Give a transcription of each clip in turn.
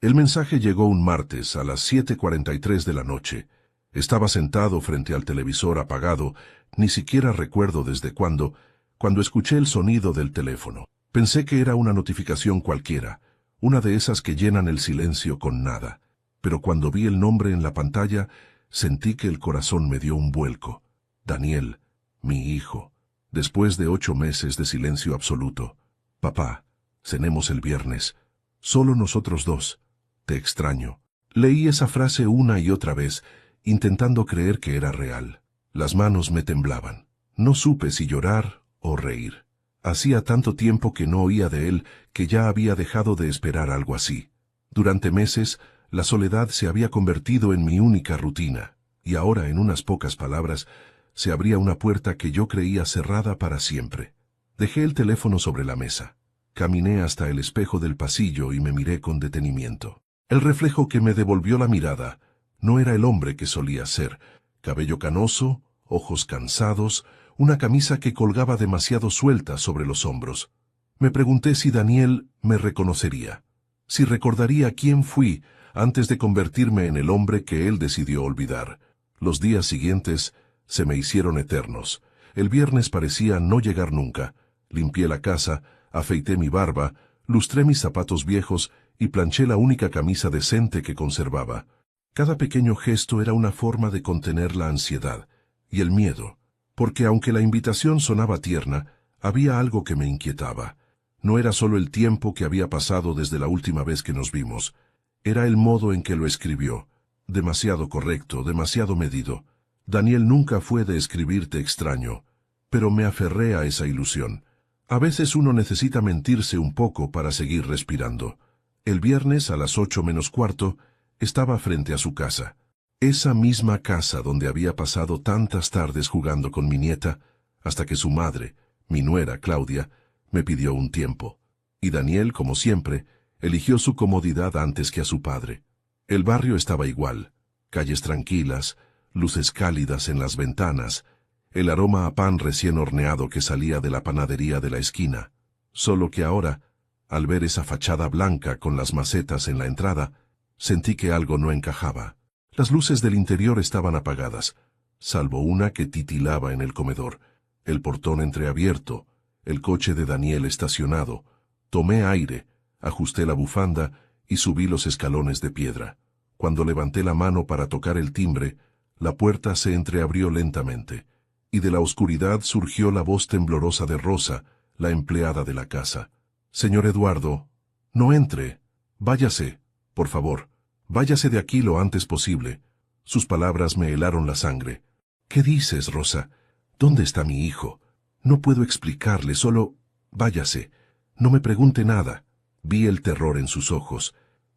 El mensaje llegó un martes a las 7:43 de la noche. Estaba sentado frente al televisor apagado, ni siquiera recuerdo desde cuándo, cuando escuché el sonido del teléfono. Pensé que era una notificación cualquiera, una de esas que llenan el silencio con nada. Pero cuando vi el nombre en la pantalla, sentí que el corazón me dio un vuelco. Daniel, mi hijo. Después de 8 meses de silencio absoluto. Papá, cenemos el viernes. Solo nosotros dos. Te extraño. Leí esa frase una y otra vez, intentando creer que era real. Las manos me temblaban. No supe si llorar o reír. Hacía tanto tiempo que no oía de él que ya había dejado de esperar algo así. Durante meses, la soledad se había convertido en mi única rutina, y ahora, en unas pocas palabras, se abría una puerta que yo creía cerrada para siempre. Dejé el teléfono sobre la mesa. Caminé hasta el espejo del pasillo y me miré con detenimiento. El reflejo que me devolvió la mirada no era el hombre que solía ser. Cabello canoso, ojos cansados, una camisa que colgaba demasiado suelta sobre los hombros. Me pregunté si Daniel me reconocería, si recordaría quién fui antes de convertirme en el hombre que él decidió olvidar. Los días siguientes se me hicieron eternos. El viernes parecía no llegar nunca. Limpié la casa, afeité mi barba, lustré mis zapatos viejos y planché la única camisa decente que conservaba. Cada pequeño gesto era una forma de contener la ansiedad y el miedo, porque aunque la invitación sonaba tierna, había algo que me inquietaba. No era solo el tiempo que había pasado desde la última vez que nos vimos, era el modo en que lo escribió. Demasiado correcto, demasiado medido. Daniel nunca fue de escribirte extraño, pero me aferré a esa ilusión. A veces uno necesita mentirse un poco para seguir respirando. El viernes a las 8 menos cuarto, estaba frente a su casa. Esa misma casa donde había pasado tantas tardes jugando con mi nieta, hasta que su madre, mi nuera Claudia, me pidió un tiempo. Y Daniel, como siempre, eligió su comodidad antes que a su padre. El barrio estaba igual, calles tranquilas, luces cálidas en las ventanas, el aroma a pan recién horneado que salía de la panadería de la esquina. Solo que ahora, al ver esa fachada blanca con las macetas en la entrada, sentí que algo no encajaba. Las luces del interior estaban apagadas, salvo una que titilaba en el comedor, el portón entreabierto, el coche de Daniel estacionado. Tomé aire, ajusté la bufanda y subí los escalones de piedra. Cuando levanté la mano para tocar el timbre, la puerta se entreabrió lentamente, y de la oscuridad surgió la voz temblorosa de Rosa, la empleada de la casa. «Señor Eduardo, no entre. Váyase, por favor. Váyase de aquí lo antes posible». Sus palabras me helaron la sangre. «¿Qué dices, Rosa? ¿Dónde está mi hijo? No puedo explicarle, solo váyase. No me pregunte nada». Vi el terror en sus ojos.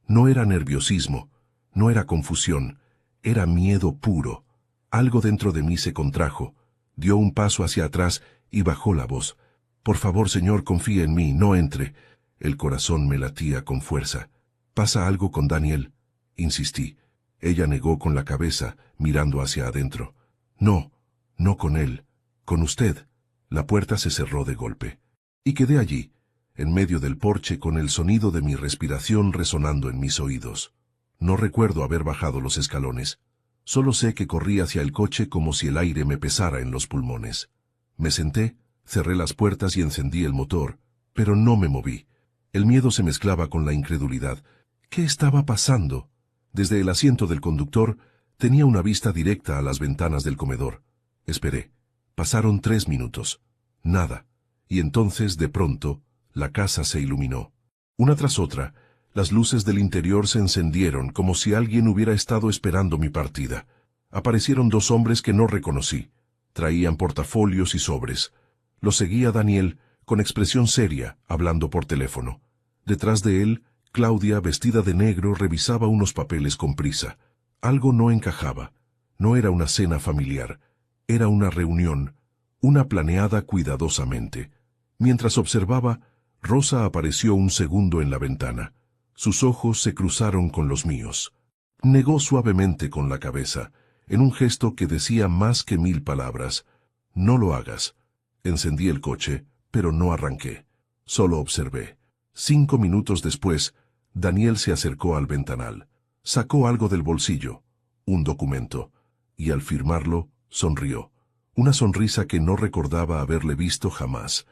No era nerviosismo, no era confusión, era miedo puro. Algo dentro de mí se contrajo, dio un paso hacia atrás y bajó la voz. «Por favor, señor, confíe en mí, no entre». El corazón me latía con fuerza. «¿Pasa algo con Daniel?», insistí. Ella negó con la cabeza, mirando hacia adentro. «No, no con él, con usted». La puerta se cerró de golpe. Y quedé allí, en medio del porche con el sonido de mi respiración resonando en mis oídos. No recuerdo haber bajado los escalones. Solo sé que corrí hacia el coche como si el aire me pesara en los pulmones. Me senté, cerré las puertas y encendí el motor, pero no me moví. El miedo se mezclaba con la incredulidad. ¿Qué estaba pasando? Desde el asiento del conductor tenía una vista directa a las ventanas del comedor. Esperé. Pasaron 3 minutos. Nada. Y entonces, de pronto, la casa se iluminó. Una tras otra, las luces del interior se encendieron como si alguien hubiera estado esperando mi partida. Aparecieron 2 hombres que no reconocí. Traían portafolios y sobres. Los seguía Daniel, con expresión seria, hablando por teléfono. Detrás de él, Claudia, vestida de negro, revisaba unos papeles con prisa. Algo no encajaba. No era una cena familiar. Era una reunión, una planeada cuidadosamente. Mientras observaba, Rosa apareció un segundo en la ventana. Sus ojos se cruzaron con los míos. Negó suavemente con la cabeza, en un gesto que decía más que 1000 palabras. «No lo hagas». Encendí el coche, pero no arranqué. Solo observé. 5 minutos después, Daniel se acercó al ventanal. Sacó algo del bolsillo, un documento, y al firmarlo, sonrió. Una sonrisa que no recordaba haberle visto jamás.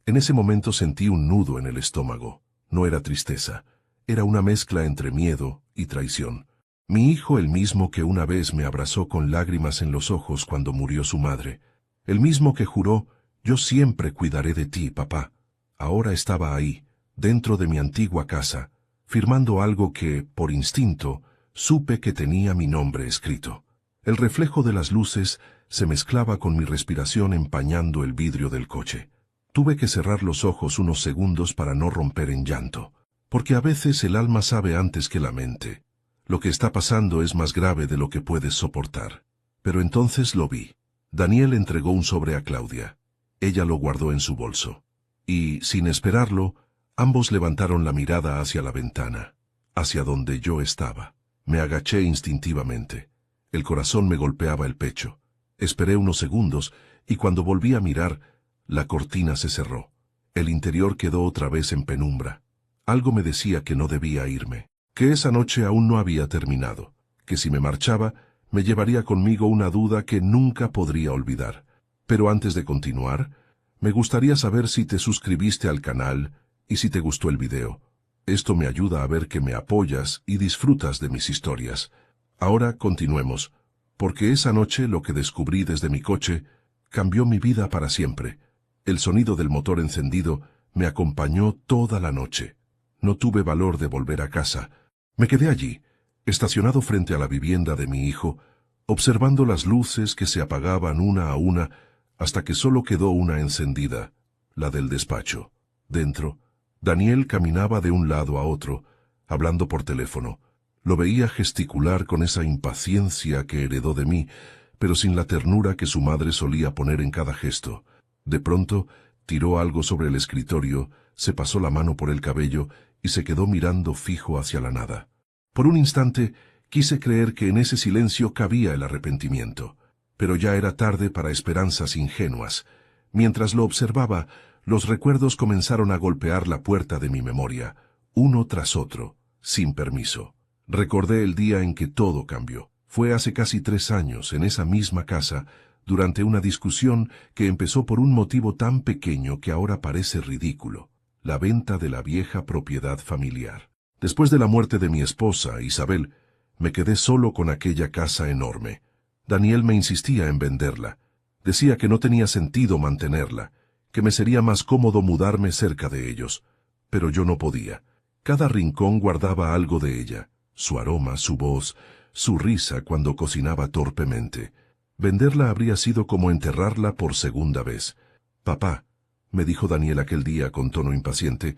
En ese momento sentí un nudo en el estómago. No era tristeza, era una mezcla entre miedo y traición. Mi hijo, el mismo que una vez me abrazó con lágrimas en los ojos cuando murió su madre. El mismo que juró, yo siempre cuidaré de ti, papá. Ahora estaba ahí, dentro de mi antigua casa, firmando algo que, por instinto, supe que tenía mi nombre escrito. El reflejo de las luces se mezclaba con mi respiración empañando el vidrio del coche. Tuve que cerrar los ojos unos segundos para no romper en llanto, porque a veces el alma sabe antes que la mente. Lo que está pasando es más grave de lo que puedes soportar. Pero entonces lo vi. Daniel entregó un sobre a Claudia. Ella lo guardó en su bolso. Y, sin esperarlo, ambos levantaron la mirada hacia la ventana, hacia donde yo estaba. Me agaché instintivamente. El corazón me golpeaba el pecho. Esperé unos segundos, y cuando volví a mirar, la cortina se cerró. El interior quedó otra vez en penumbra. Algo me decía que no debía irme, que esa noche aún no había terminado, que si me marchaba, me llevaría conmigo una duda que nunca podría olvidar. Pero antes de continuar, me gustaría saber si te suscribiste al canal y si te gustó el video. Esto me ayuda a ver que me apoyas y disfrutas de mis historias. Ahora continuemos, porque esa noche lo que descubrí desde mi coche cambió mi vida para siempre. El sonido del motor encendido me acompañó toda la noche. No tuve valor de volver a casa. Me quedé allí, estacionado frente a la vivienda de mi hijo, observando las luces que se apagaban una a una hasta que solo quedó una encendida, la del despacho. Dentro, Daniel caminaba de un lado a otro, hablando por teléfono. Lo veía gesticular con esa impaciencia que heredó de mí, pero sin la ternura que su madre solía poner en cada gesto. De pronto, tiró algo sobre el escritorio, se pasó la mano por el cabello y se quedó mirando fijo hacia la nada. Por un instante, quise creer que en ese silencio cabía el arrepentimiento, pero ya era tarde para esperanzas ingenuas. Mientras lo observaba, los recuerdos comenzaron a golpear la puerta de mi memoria, uno tras otro, sin permiso. Recordé el día en que todo cambió. Fue hace casi 3 años, en esa misma casa, durante una discusión que empezó por un motivo tan pequeño que ahora parece ridículo: la venta de la vieja propiedad familiar. Después de la muerte de mi esposa, Isabel, me quedé solo con aquella casa enorme. Daniel me insistía en venderla. Decía que no tenía sentido mantenerla, que me sería más cómodo mudarme cerca de ellos. Pero yo no podía. Cada rincón guardaba algo de ella: su aroma, su voz, su risa cuando cocinaba torpemente. Venderla habría sido como enterrarla por segunda vez. «Papá», me dijo Daniel aquel día con tono impaciente,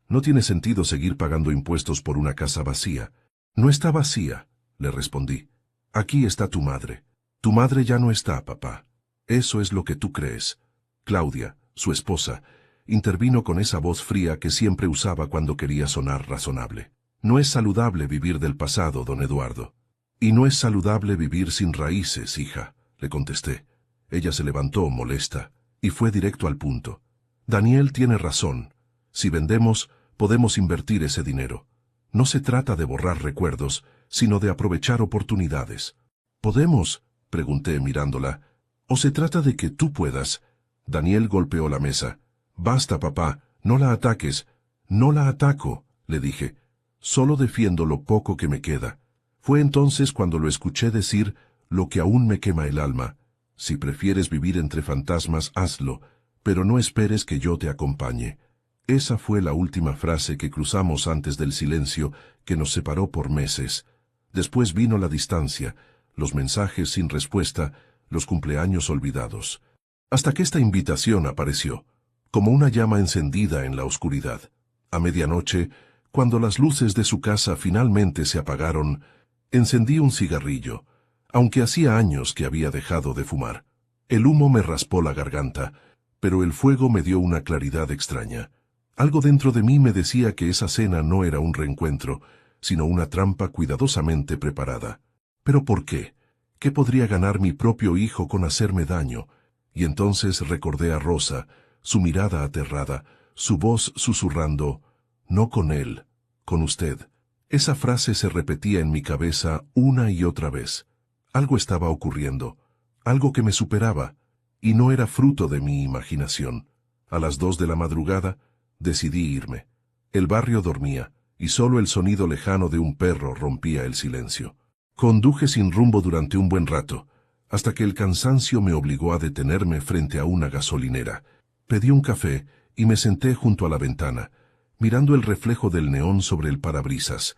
«no tiene sentido seguir pagando impuestos por una casa vacía». «No está vacía», le respondí. «Aquí está tu madre». «Tu madre ya no está, papá. Eso es lo que tú crees». Claudia, su esposa, intervino con esa voz fría que siempre usaba cuando quería sonar razonable. «No es saludable vivir del pasado, don Eduardo». «Y no es saludable vivir sin raíces, hija», le contesté. Ella se levantó, molesta, y fue directo al punto. «Daniel tiene razón. Si vendemos, podemos invertir ese dinero. No se trata de borrar recuerdos, sino de aprovechar oportunidades». «¿Podemos?», pregunté mirándola. «¿O se trata de que tú puedas?». Daniel golpeó la mesa. «Basta, papá, no la ataques». «No la ataco», le dije. «Solo defiendo lo poco que me queda». Fue entonces cuando lo escuché decir lo que aún me quema el alma: «Si prefieres vivir entre fantasmas, hazlo, pero no esperes que yo te acompañe». Esa fue la última frase que cruzamos antes del silencio que nos separó por meses. Después vino la distancia, los mensajes sin respuesta, los cumpleaños olvidados. Hasta que esta invitación apareció, como una llama encendida en la oscuridad. A medianoche, cuando las luces de su casa finalmente se apagaron, encendí un cigarrillo, aunque hacía años que había dejado de fumar. El humo me raspó la garganta, pero el fuego me dio una claridad extraña. Algo dentro de mí me decía que esa cena no era un reencuentro, sino una trampa cuidadosamente preparada. ¿Pero por qué? ¿Qué podría ganar mi propio hijo con hacerme daño? Y entonces recordé a Rosa, su mirada aterrada, su voz susurrando: «No con él, con usted». Esa frase se repetía en mi cabeza una y otra vez. Algo estaba ocurriendo, algo que me superaba, y no era fruto de mi imaginación. A las 2 de la madrugada, decidí irme. El barrio dormía, y solo el sonido lejano de un perro rompía el silencio. Conduje sin rumbo durante un buen rato, hasta que el cansancio me obligó a detenerme frente a una gasolinera. Pedí un café y me senté junto a la ventana, mirando el reflejo del neón sobre el parabrisas.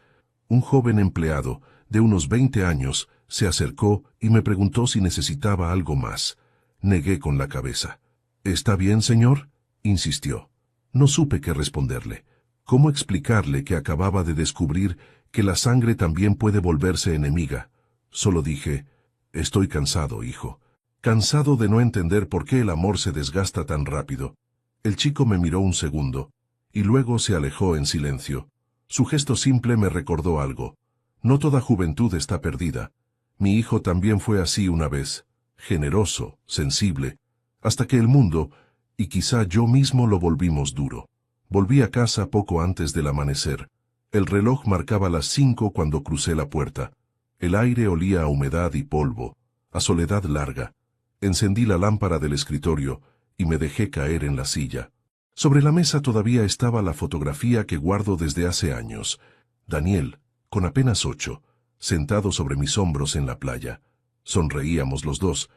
Un joven empleado, de unos 20 años, se acercó y me preguntó si necesitaba algo más. Negué con la cabeza. «¿Está bien, señor?», insistió. No supe qué responderle. ¿Cómo explicarle que acababa de descubrir que la sangre también puede volverse enemiga? Solo dije: «Estoy cansado, hijo. Cansado de no entender por qué el amor se desgasta tan rápido». El chico me miró un segundo, y luego se alejó en silencio. Su gesto simple me recordó algo. No toda juventud está perdida. Mi hijo también fue así una vez, generoso, sensible, hasta que el mundo, y quizá yo mismo, lo volvimos duro. Volví a casa poco antes del amanecer. El reloj marcaba las 5 cuando crucé la puerta. El aire olía a humedad y polvo, a soledad larga. Encendí la lámpara del escritorio y me dejé caer en la silla. Sobre la mesa todavía estaba la fotografía que guardo desde hace años. Daniel, con apenas 8, sentado sobre mis hombros en la playa. Sonreíamos los dos.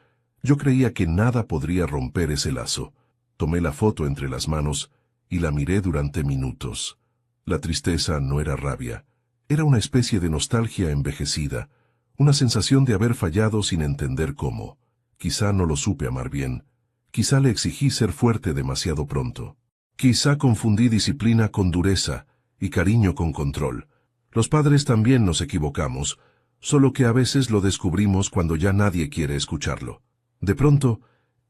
Yo creía que nada podría romper ese lazo. Tomé la foto entre las manos y la miré durante minutos. La tristeza no era rabia. Era una especie de nostalgia envejecida, una sensación de haber fallado sin entender cómo. Quizá no lo supe amar bien. Quizá le exigí ser fuerte demasiado pronto. Quizá confundí disciplina con dureza y cariño con control. Los padres también nos equivocamos, solo que a veces lo descubrimos cuando ya nadie quiere escucharlo. De pronto,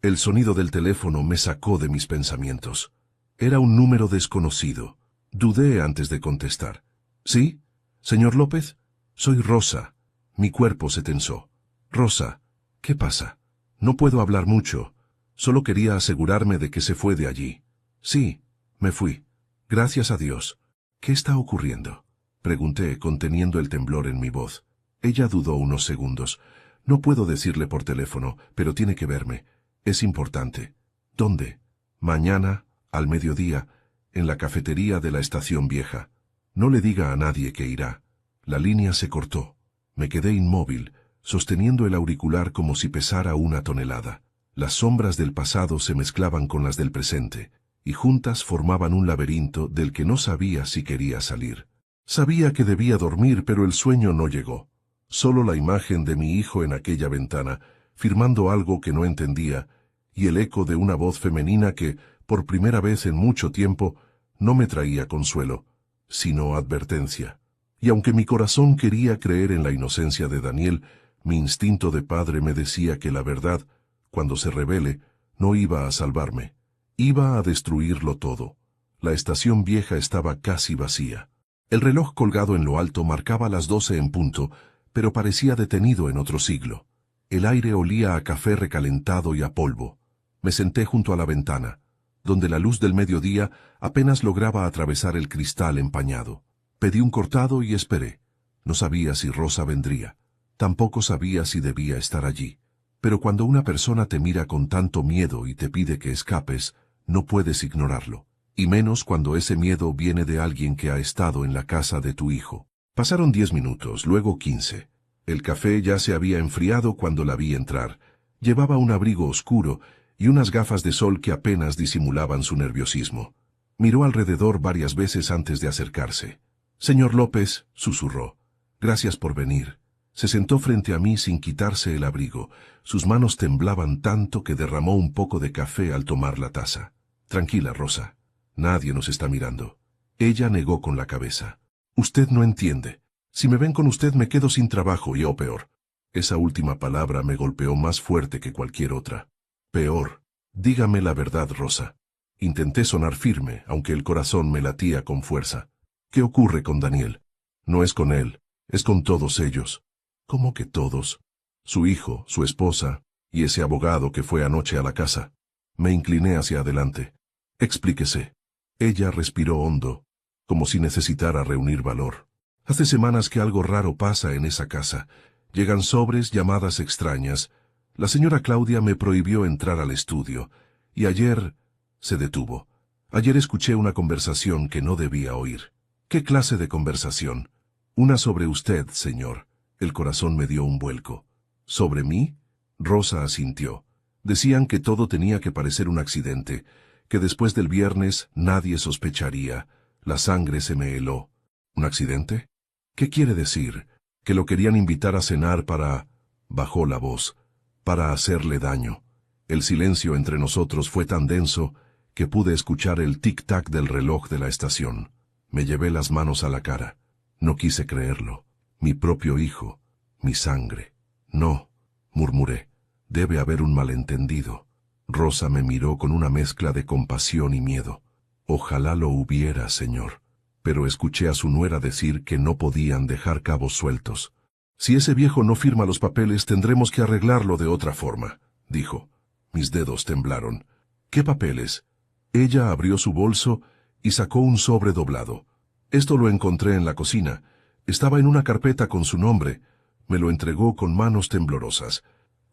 el sonido del teléfono me sacó de mis pensamientos. Era un número desconocido. Dudé antes de contestar. «¿Sí? ¿Señor López? Soy Rosa». Mi cuerpo se tensó. «Rosa, ¿qué pasa? No puedo hablar mucho. Solo quería asegurarme de que se fue de allí». «Sí, me fui. Gracias a Dios». «¿Qué está ocurriendo?», pregunté, conteniendo el temblor en mi voz. Ella dudó unos segundos. «No puedo decirle por teléfono, pero tiene que verme. Es importante». «¿Dónde?» «Mañana, al mediodía, en la cafetería de la estación vieja. No le diga a nadie que irá». La línea se cortó. Me quedé inmóvil, sosteniendo el auricular como si pesara una tonelada. Las sombras del pasado se mezclaban con las del presente, y juntas formaban un laberinto del que no sabía si quería salir. Sabía que debía dormir, pero el sueño no llegó. Solo la imagen de mi hijo en aquella ventana, firmando algo que no entendía, y el eco de una voz femenina que, por primera vez en mucho tiempo, no me traía consuelo, sino advertencia. Y aunque mi corazón quería creer en la inocencia de Daniel, mi instinto de padre me decía que la verdad, cuando se revele, no iba a salvarme. Iba a destruirlo todo. La estación vieja estaba casi vacía. El reloj colgado en lo alto marcaba las 12 en punto, pero parecía detenido en otro siglo. El aire olía a café recalentado y a polvo. Me senté junto a la ventana, donde la luz del mediodía apenas lograba atravesar el cristal empañado. Pedí un cortado y esperé. No sabía si Rosa vendría. Tampoco sabía si debía estar allí. Pero cuando una persona te mira con tanto miedo y te pide que escapes, no puedes ignorarlo. Y menos cuando ese miedo viene de alguien que ha estado en la casa de tu hijo. Pasaron 10 minutos, luego 15. El café ya se había enfriado cuando la vi entrar. Llevaba un abrigo oscuro y unas gafas de sol que apenas disimulaban su nerviosismo. Miró alrededor varias veces antes de acercarse. «Señor López», susurró, «gracias por venir». Se sentó frente a mí sin quitarse el abrigo. Sus manos temblaban tanto que derramó un poco de café al tomar la taza. «Tranquila, Rosa. Nadie nos está mirando». Ella negó con la cabeza. «Usted no entiende. Si me ven con usted me quedo sin trabajo y o peor». Esa última palabra me golpeó más fuerte que cualquier otra. «Peor. Dígame la verdad, Rosa». Intenté sonar firme, aunque el corazón me latía con fuerza. «¿Qué ocurre con Daniel?» «No es con él, es con todos ellos». «¿Cómo que todos?» «Su hijo, su esposa, y ese abogado que fue anoche a la casa». Me incliné hacia adelante. «Explíquese». Ella respiró hondo, como si necesitara reunir valor. Hace semanas que algo raro pasa en esa casa. Llegan sobres, llamadas extrañas. La señora Claudia me prohibió entrar al estudio. Y ayer se detuvo. Ayer escuché una conversación que no debía oír. ¿Qué clase de conversación? Una sobre usted, señor. El corazón me dio un vuelco. ¿Sobre mí? Rosa asintió. Decían que todo tenía que parecer un accidente, que después del viernes nadie sospecharía. La sangre se me heló. ¿Un accidente? ¿Qué quiere decir? ¿Que lo querían invitar a cenar para...? Bajó la voz. Para hacerle daño. El silencio entre nosotros fue tan denso que pude escuchar el tic-tac del reloj de la estación. Me llevé las manos a la cara. No quise creerlo. Mi propio hijo. Mi sangre. No, murmuré. Debe haber un malentendido. Rosa me miró con una mezcla de compasión y miedo. Ojalá lo hubiera, señor. Pero escuché a su nuera decir que no podían dejar cabos sueltos. Si ese viejo no firma los papeles, tendremos que arreglarlo de otra forma, dijo. Mis dedos temblaron. ¿Qué papeles? Ella abrió su bolso y sacó un sobre doblado. Esto lo encontré en la cocina. Estaba en una carpeta con su nombre. Me lo entregó con manos temblorosas.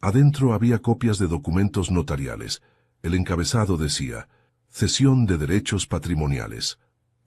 Adentro había copias de documentos notariales. El encabezado decía, cesión de derechos patrimoniales.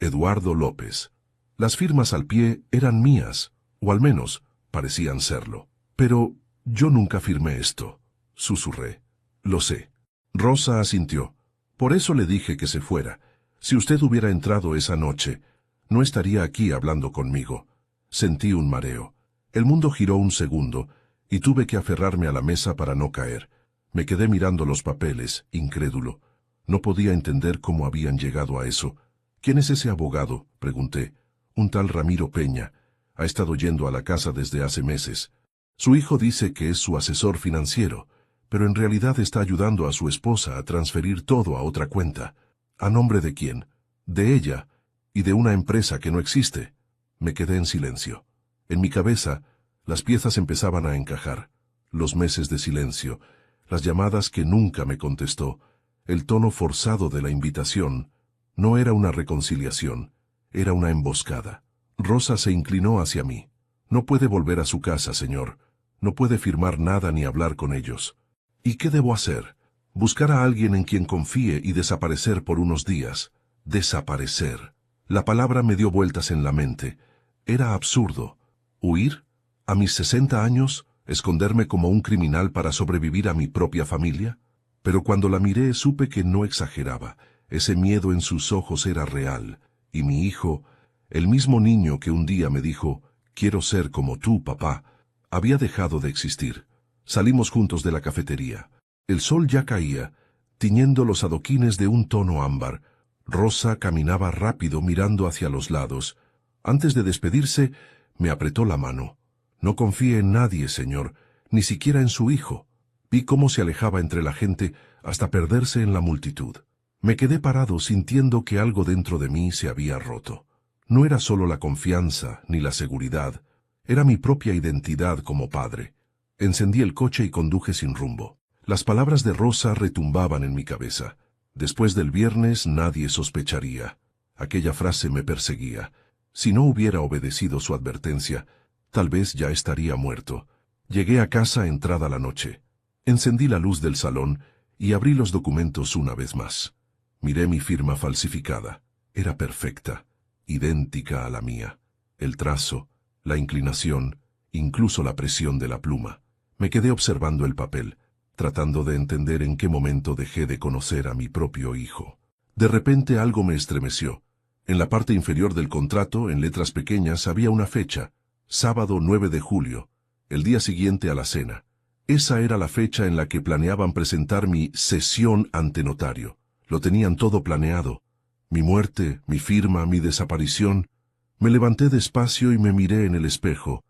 Eduardo López. Las firmas al pie eran mías, o al menos parecían serlo. Pero yo nunca firmé esto, susurré. Lo sé. Rosa asintió. Por eso le dije que se fuera. Si usted hubiera entrado esa noche, no estaría aquí hablando conmigo. Sentí un mareo. El mundo giró un segundo, y tuve que aferrarme a la mesa para no caer. Me quedé mirando los papeles, incrédulo. No podía entender cómo habían llegado a eso. ¿Quién es ese abogado?, pregunté. Un tal Ramiro Peña. Ha estado yendo a la casa desde hace meses. Su hijo dice que es su asesor financiero, pero en realidad está ayudando a su esposa a transferir todo a otra cuenta. ¿A nombre de quién? De ella, y de una empresa que no existe. Me quedé en silencio. En mi cabeza, las piezas empezaban a encajar. Los meses de silencio, las llamadas que nunca me contestó, el tono forzado de la invitación. No era una reconciliación, era una emboscada. Rosa se inclinó hacia mí. No puede volver a su casa, señor. No puede firmar nada ni hablar con ellos. ¿Y qué debo hacer? Buscar a alguien en quien confíe y desaparecer por unos días. Desaparecer. La palabra me dio vueltas en la mente. Era absurdo. ¿Huir? ¿A mis 60 años? ¿Esconderme como un criminal para sobrevivir a mi propia familia? Pero cuando la miré supe que no exageraba. Ese miedo en sus ojos era real. Y mi hijo, el mismo niño que un día me dijo, «Quiero ser como tú, papá», había dejado de existir. Salimos juntos de la cafetería. El sol ya caía, tiñendo los adoquines de un tono ámbar. Rosa caminaba rápido mirando hacia los lados. Antes de despedirse, me apretó la mano. «No confíe en nadie, señor, ni siquiera en su hijo». Vi cómo se alejaba entre la gente hasta perderse en la multitud. Me quedé parado sintiendo que algo dentro de mí se había roto. No era solo la confianza ni la seguridad, era mi propia identidad como padre. Encendí el coche y conduje sin rumbo. Las palabras de Rosa retumbaban en mi cabeza. Después del viernes nadie sospecharía. Aquella frase me perseguía. Si no hubiera obedecido su advertencia, tal vez ya estaría muerto. Llegué a casa entrada la noche. Encendí la luz del salón y abrí los documentos una vez más. Miré mi firma falsificada. Era perfecta, idéntica a la mía. El trazo, la inclinación, incluso la presión de la pluma. Me quedé observando el papel, tratando de entender en qué momento dejé de conocer a mi propio hijo. De repente algo me estremeció. En la parte inferior del contrato, en letras pequeñas, había una fecha, sábado 9 de julio, el día siguiente a la cena. Esa era la fecha en la que planeaban presentar mi cesión ante notario. Lo tenían todo planeado. Mi muerte, mi firma, mi desaparición. Me levanté despacio y me miré en el espejo.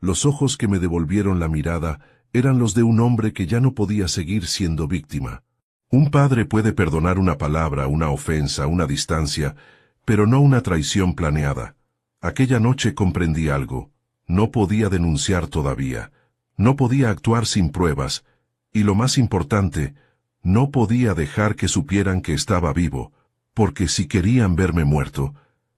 Los ojos que me devolvieron la mirada eran los de un hombre que ya no podía seguir siendo víctima. Un padre puede perdonar una palabra, una ofensa, una distancia, pero no una traición planeada. Aquella noche comprendí algo. No podía denunciar todavía. No podía actuar sin pruebas. Y lo más importante, no podía dejar que supieran que estaba vivo, porque si querían verme muerto,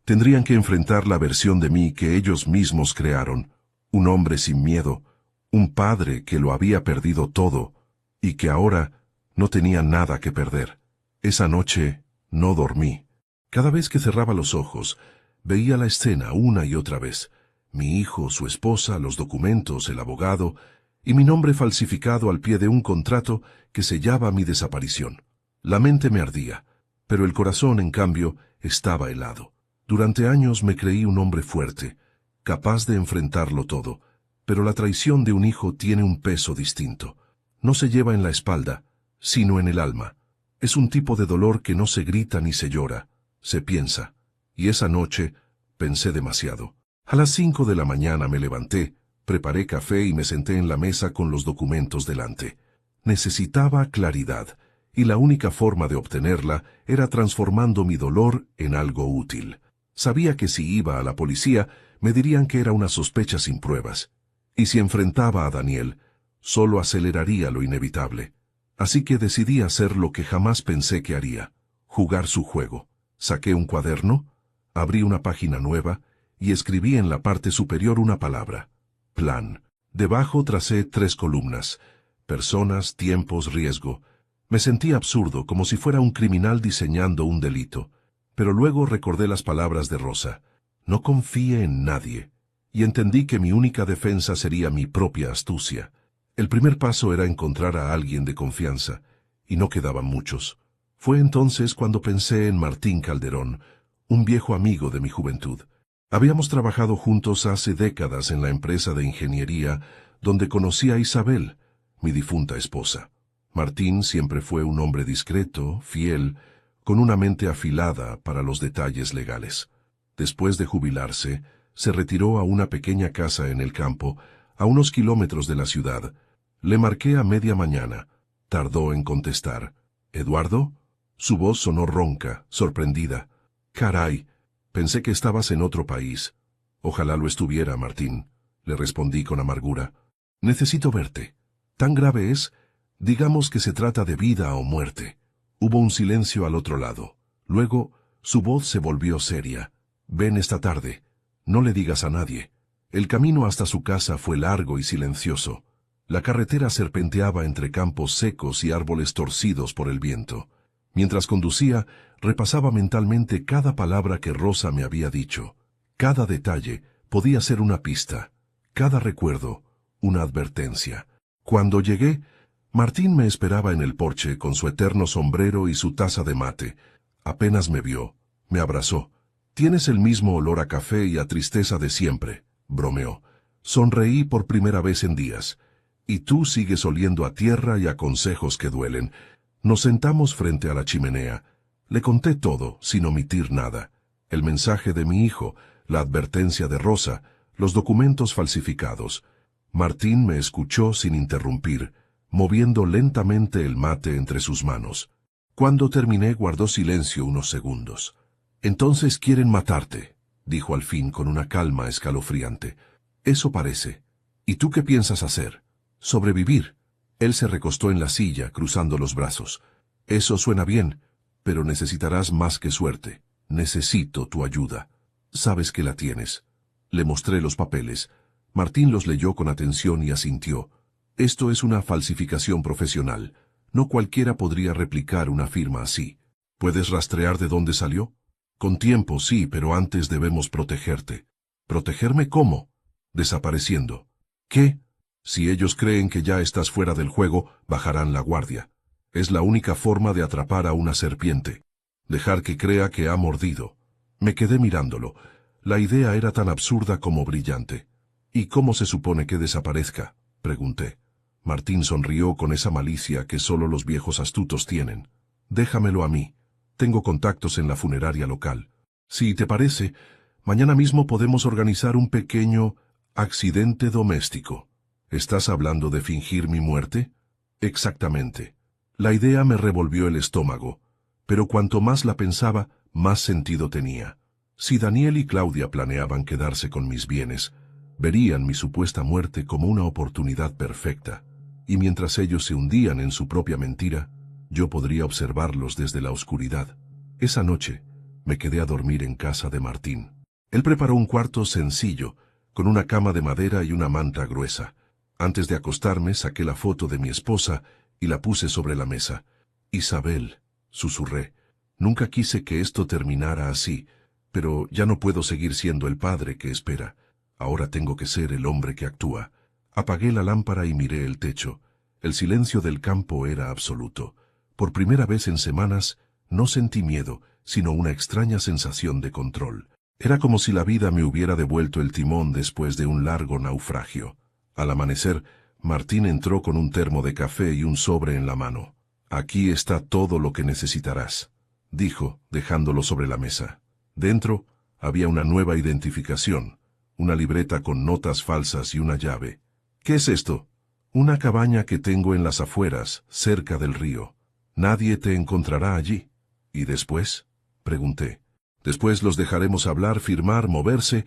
Tendrían que enfrentar la versión de mí que ellos mismos crearon, un hombre sin miedo, un padre que lo había perdido todo, y que ahora no tenía nada que perder. Esa noche no dormí. Cada vez que cerraba los ojos, veía la escena una y otra vez. Mi hijo, su esposa, los documentos, el abogado, y mi nombre falsificado al pie de un contrato que sellaba mi desaparición. La mente me ardía, pero el corazón, en cambio, estaba helado. Durante años me creí un hombre fuerte, capaz de enfrentarlo todo, pero la traición de un hijo tiene un peso distinto. No se lleva en la espalda, sino en el alma. Es un tipo de dolor que no se grita ni se llora, se piensa. Y esa noche pensé demasiado. A las 5 de la mañana me levanté, preparé café y me senté en la mesa con los documentos delante. Necesitaba claridad, y la única forma de obtenerla era transformando mi dolor en algo útil. Sabía que si iba a la policía, me dirían que era una sospecha sin pruebas. Y si enfrentaba a Daniel, solo aceleraría lo inevitable. Así que decidí hacer lo que jamás pensé que haría, jugar su juego. Saqué un cuaderno, abrí una página nueva y escribí en la parte superior una palabra: plan. Debajo tracé 3 columnas: personas, tiempos, riesgo. Me sentí absurdo, como si fuera un criminal diseñando un delito. Pero luego recordé las palabras de Rosa: no confíe en nadie. Y entendí que mi única defensa sería mi propia astucia. El primer paso era encontrar a alguien de confianza, y no quedaban muchos. Fue entonces cuando pensé en Martín Calderón, un viejo amigo de mi juventud. Habíamos trabajado juntos hace décadas en la empresa de ingeniería donde conocí a Isabel, mi difunta esposa. Martín siempre fue un hombre discreto, fiel, con una mente afilada para los detalles legales. Después de jubilarse, se retiró a una pequeña casa en el campo, a unos kilómetros de la ciudad. Le marqué a media mañana. Tardó en contestar. ¿Eduardo? Su voz sonó ronca, sorprendida. Caray, pensé que estabas en otro país. Ojalá lo estuviera, Martín, le respondí con amargura. Necesito verte. ¿Tan grave es? Digamos que se trata de vida o muerte. Hubo un silencio al otro lado. Luego, su voz se volvió seria. Ven esta tarde. No le digas a nadie. El camino hasta su casa fue largo y silencioso. La carretera serpenteaba entre campos secos y árboles torcidos por el viento. Mientras conducía, repasaba mentalmente cada palabra que Rosa me había dicho. Cada detalle podía ser una pista, cada recuerdo una advertencia. Cuando llegué, Martín me esperaba en el porche con su eterno sombrero y su taza de mate. Apenas me vio, me abrazó. «Tienes el mismo olor a café y a tristeza de siempre», bromeó. Sonreí por primera vez en días. «Y tú sigues oliendo a tierra y a consejos que duelen». Nos sentamos frente a la chimenea. Le conté todo, sin omitir nada. El mensaje de mi hijo, la advertencia de Rosa, los documentos falsificados. Martín me escuchó sin interrumpir, moviendo lentamente el mate entre sus manos. Cuando terminé, guardó silencio unos segundos. «Entonces quieren matarte», dijo al fin con una calma escalofriante. «Eso parece. ¿Y tú qué piensas hacer? ¿Sobrevivir?» Él se recostó en la silla, cruzando los brazos. «Eso suena bien, pero necesitarás más que suerte. Necesito tu ayuda. Sabes que la tienes». Le mostré los papeles. Martín los leyó con atención y asintió. «Esto es una falsificación profesional. No cualquiera podría replicar una firma así. ¿Puedes rastrear de dónde salió?» «Con tiempo, sí, pero antes debemos protegerte». «¿Protegerme cómo?» «Desapareciendo». «¿Qué?» «Si ellos creen que ya estás fuera del juego, bajarán la guardia. Es la única forma de atrapar a una serpiente. Dejar que crea que ha mordido». Me quedé mirándolo. La idea era tan absurda como brillante. «¿Y cómo se supone que desaparezca?», pregunté. Martín sonrió con esa malicia que solo los viejos astutos tienen. «Déjamelo a mí. Tengo contactos en la funeraria local. Si te parece, mañana mismo podemos organizar un pequeño accidente doméstico». «¿Estás hablando de fingir mi muerte?» «Exactamente». La idea me revolvió el estómago, pero cuanto más la pensaba, más sentido tenía. Si Daniel y Claudia planeaban quedarse con mis bienes, verían mi supuesta muerte como una oportunidad perfecta, y mientras ellos se hundían en su propia mentira, yo podría observarlos desde la oscuridad. Esa noche, Me quedé a dormir en casa de Martín. Él preparó un cuarto sencillo, con una cama de madera y una manta gruesa. Antes de acostarme, saqué la foto de mi esposa y la puse sobre la mesa. Isabel, susurré. Nunca quise que esto terminara así, pero ya no puedo seguir siendo el padre que espera. Ahora tengo que ser el hombre que actúa. Apagué la lámpara y miré el techo. El silencio del campo era absoluto. Por primera vez en semanas, no sentí miedo, sino una extraña sensación de control. Era como si la vida me hubiera devuelto el timón después de un largo naufragio. Al amanecer, Martín entró con un termo de café y un sobre en la mano. «Aquí está todo lo que necesitarás», dijo, dejándolo sobre la mesa. Dentro había una nueva identificación, una libreta con notas falsas y una llave. «¿Qué es esto?» «Una cabaña que tengo en las afueras, cerca del río. Nadie te encontrará allí». «¿Y después?», pregunté. «Después los dejaremos hablar, firmar, moverse,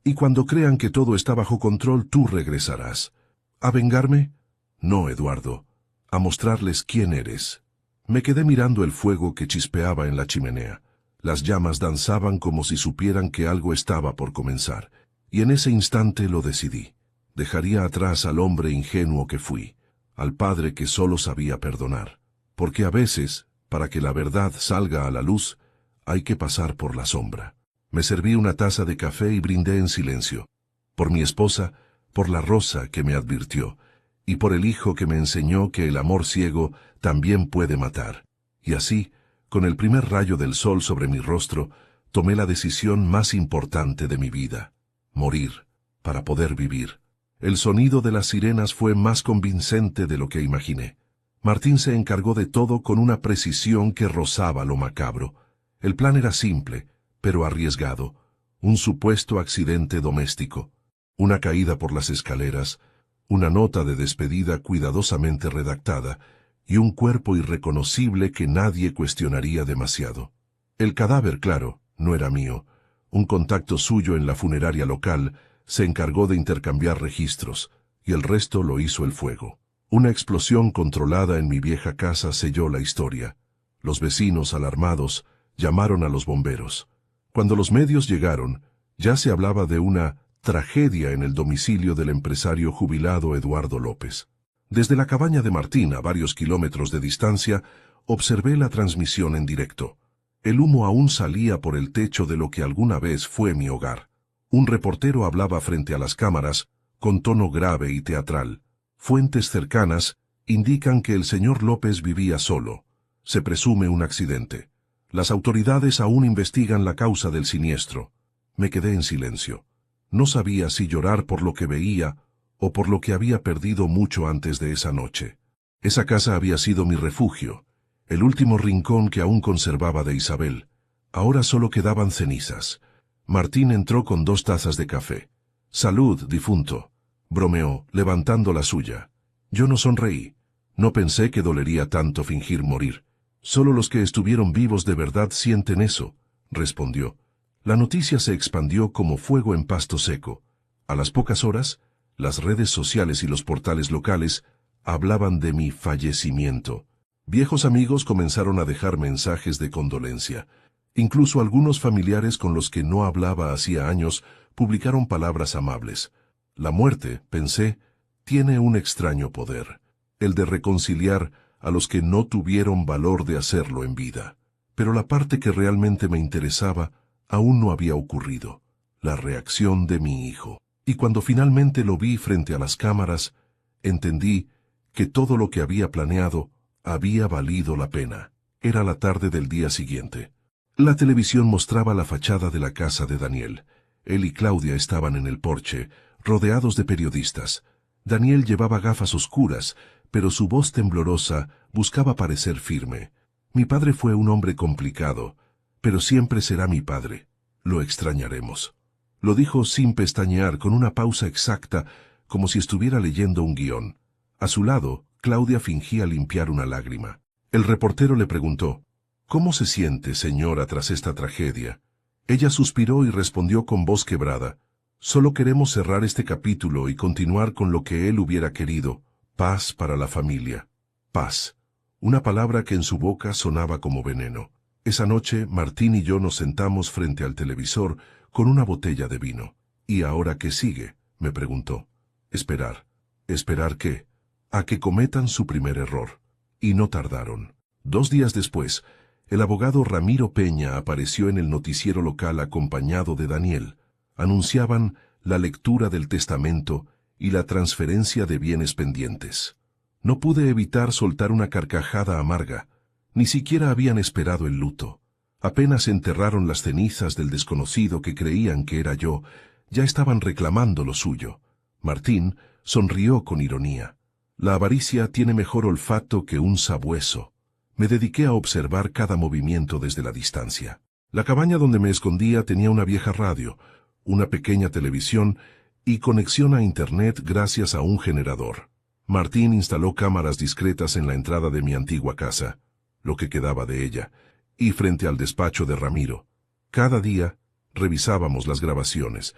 y cuando crean que todo está bajo control, tú regresarás». «¿A vengarme?» «No, Eduardo. A mostrarles quién eres». Me quedé mirando el fuego que chispeaba en la chimenea. Las llamas danzaban como si supieran que algo estaba por comenzar, y en ese instante lo decidí. Dejaría atrás al hombre ingenuo que fui, al padre que solo sabía perdonar. Porque a veces, para que la verdad salga a la luz, hay que pasar por la sombra. Me serví una taza de café y brindé en silencio. Por mi esposa, por la rosa que me advirtió, y por el hijo que me enseñó que el amor ciego también puede matar. Y así, con el primer rayo del sol sobre mi rostro, tomé la decisión más importante de mi vida: morir, para poder vivir. El sonido de las sirenas fue más convincente de lo que imaginé. Martín se encargó de todo con una precisión que rozaba lo macabro. El plan era simple, pero arriesgado. Un supuesto accidente doméstico, una caída por las escaleras, una nota de despedida cuidadosamente redactada, y un cuerpo irreconocible que nadie cuestionaría demasiado. El cadáver, claro, no era mío. Un contacto suyo en la funeraria local se encargó de intercambiar registros, y el resto lo hizo el fuego. Una explosión controlada en mi vieja casa selló la historia. Los vecinos, alarmados, llamaron a los bomberos. Cuando los medios llegaron, ya se hablaba de una tragedia en el domicilio del empresario jubilado Eduardo López. Desde la cabaña de Martín, a varios kilómetros de distancia, observé la transmisión en directo. El humo aún salía por el techo de lo que alguna vez fue mi hogar. Un reportero hablaba frente a las cámaras, con tono grave y teatral. Fuentes cercanas indican que el señor López vivía solo. Se presume un accidente. Las autoridades aún investigan la causa del siniestro. Me quedé en silencio. No sabía si llorar por lo que veía o por lo que había perdido mucho antes de esa noche. Esa casa había sido mi refugio, el último rincón que aún conservaba de Isabel. Ahora solo quedaban cenizas. Martín entró con 2 tazas de café. «Salud, difunto», bromeó, levantando la suya. Yo no sonreí. No pensé que dolería tanto fingir morir. «Solo los que estuvieron vivos de verdad sienten eso», respondió. La noticia se expandió como fuego en pasto seco. A las pocas horas, las redes sociales y los portales locales hablaban de mi fallecimiento. Viejos amigos comenzaron a dejar mensajes de condolencia. Incluso algunos familiares con los que no hablaba hacía años publicaron palabras amables. La muerte, pensé, tiene un extraño poder, el de reconciliar a los que no tuvieron valor de hacerlo en vida. Pero la parte que realmente me interesaba aún no había ocurrido: la reacción de mi hijo. Y cuando finalmente lo vi frente a las cámaras, entendí que todo lo que había planeado había valido la pena. Era la tarde del día siguiente. La televisión mostraba la fachada de la casa de Daniel. Él y Claudia estaban en el porche, rodeados de periodistas. Daniel llevaba gafas oscuras, pero su voz temblorosa buscaba parecer firme. Mi padre fue un hombre complicado, pero siempre será mi padre. Lo extrañaremos. Lo dijo sin pestañear, con una pausa exacta, como si estuviera leyendo un guión. A su lado, Claudia fingía limpiar una lágrima. El reportero le preguntó: «¿Cómo se siente, señora, tras esta tragedia?». Ella suspiró y respondió con voz quebrada: «Solo queremos cerrar este capítulo y continuar con lo que él hubiera querido: paz para la familia». Paz. Una palabra que en su boca sonaba como veneno. Esa noche, Martín y yo nos sentamos frente al televisor con una botella de vino. ¿Y ahora qué sigue?, me preguntó. Esperar. ¿Esperar qué? A que cometan su primer error. Y no tardaron. 2 días después, el abogado Ramiro Peña apareció en el noticiero local acompañado de Daniel. Anunciaban la lectura del testamento y la transferencia de bienes pendientes. No pude evitar soltar una carcajada amarga. Ni siquiera habían esperado el luto. Apenas enterraron las cenizas del desconocido que creían que era yo, ya estaban reclamando lo suyo. Martín sonrió con ironía. La avaricia tiene mejor olfato que un sabueso. Me dediqué a observar cada movimiento desde la distancia. La cabaña donde me escondía tenía una vieja radio, una pequeña televisión y conexión a Internet gracias a un generador. Martín instaló cámaras discretas en la entrada de mi antigua casa, lo que quedaba de ella, y frente al despacho de Ramiro. Cada día revisábamos las grabaciones.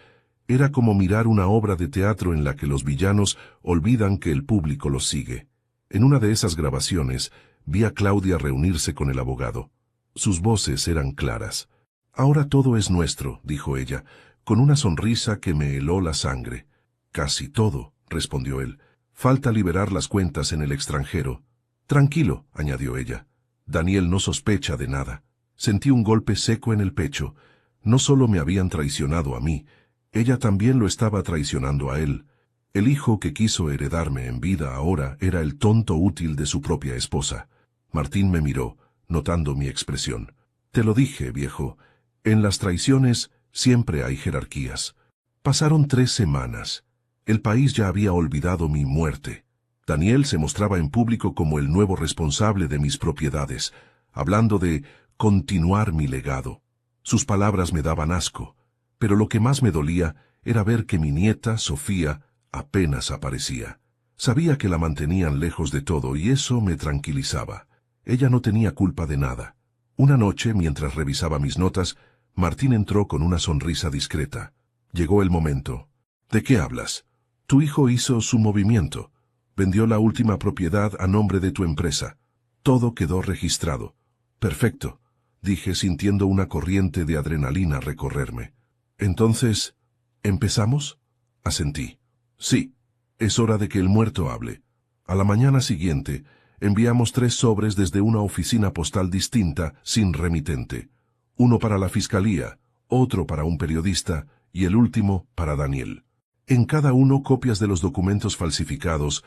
Era como mirar una obra de teatro en la que los villanos olvidan que el público los sigue. En una de esas grabaciones vi a Claudia reunirse con el abogado. Sus voces eran claras. «Ahora todo es nuestro», dijo ella, con una sonrisa que me heló la sangre. «Casi todo», respondió él. «Falta liberar las cuentas en el extranjero». «Tranquilo», añadió ella. «Daniel no sospecha de nada». Sentí un golpe seco en el pecho. No solo me habían traicionado a mí, ella también lo estaba traicionando a él. El hijo que quiso heredarme en vida ahora era el tonto útil de su propia esposa. Martín me miró, notando mi expresión. «Te lo dije, viejo. En las traiciones siempre hay jerarquías». Pasaron 3 semanas. El país ya había olvidado mi muerte. Daniel se mostraba en público como el nuevo responsable de mis propiedades, hablando de continuar mi legado. Sus palabras me daban asco, pero lo que más me dolía era ver que mi nieta, Sofía, apenas aparecía. Sabía que la mantenían lejos de todo y eso me tranquilizaba. Ella no tenía culpa de nada. Una noche, mientras revisaba mis notas, Martín entró con una sonrisa discreta. Llegó el momento. «¿De qué hablas? Tu hijo hizo su movimiento. Vendió la última propiedad a nombre de tu empresa. Todo quedó registrado». «Perfecto», dije sintiendo una corriente de adrenalina recorrerme. «Entonces, ¿empezamos?», asentí. «Sí, es hora de que el muerto hable». A la mañana siguiente, enviamos 3 sobres desde una oficina postal distinta, sin remitente. Uno para la fiscalía, otro para un periodista y el último para Daniel. En cada uno copias de los documentos falsificados,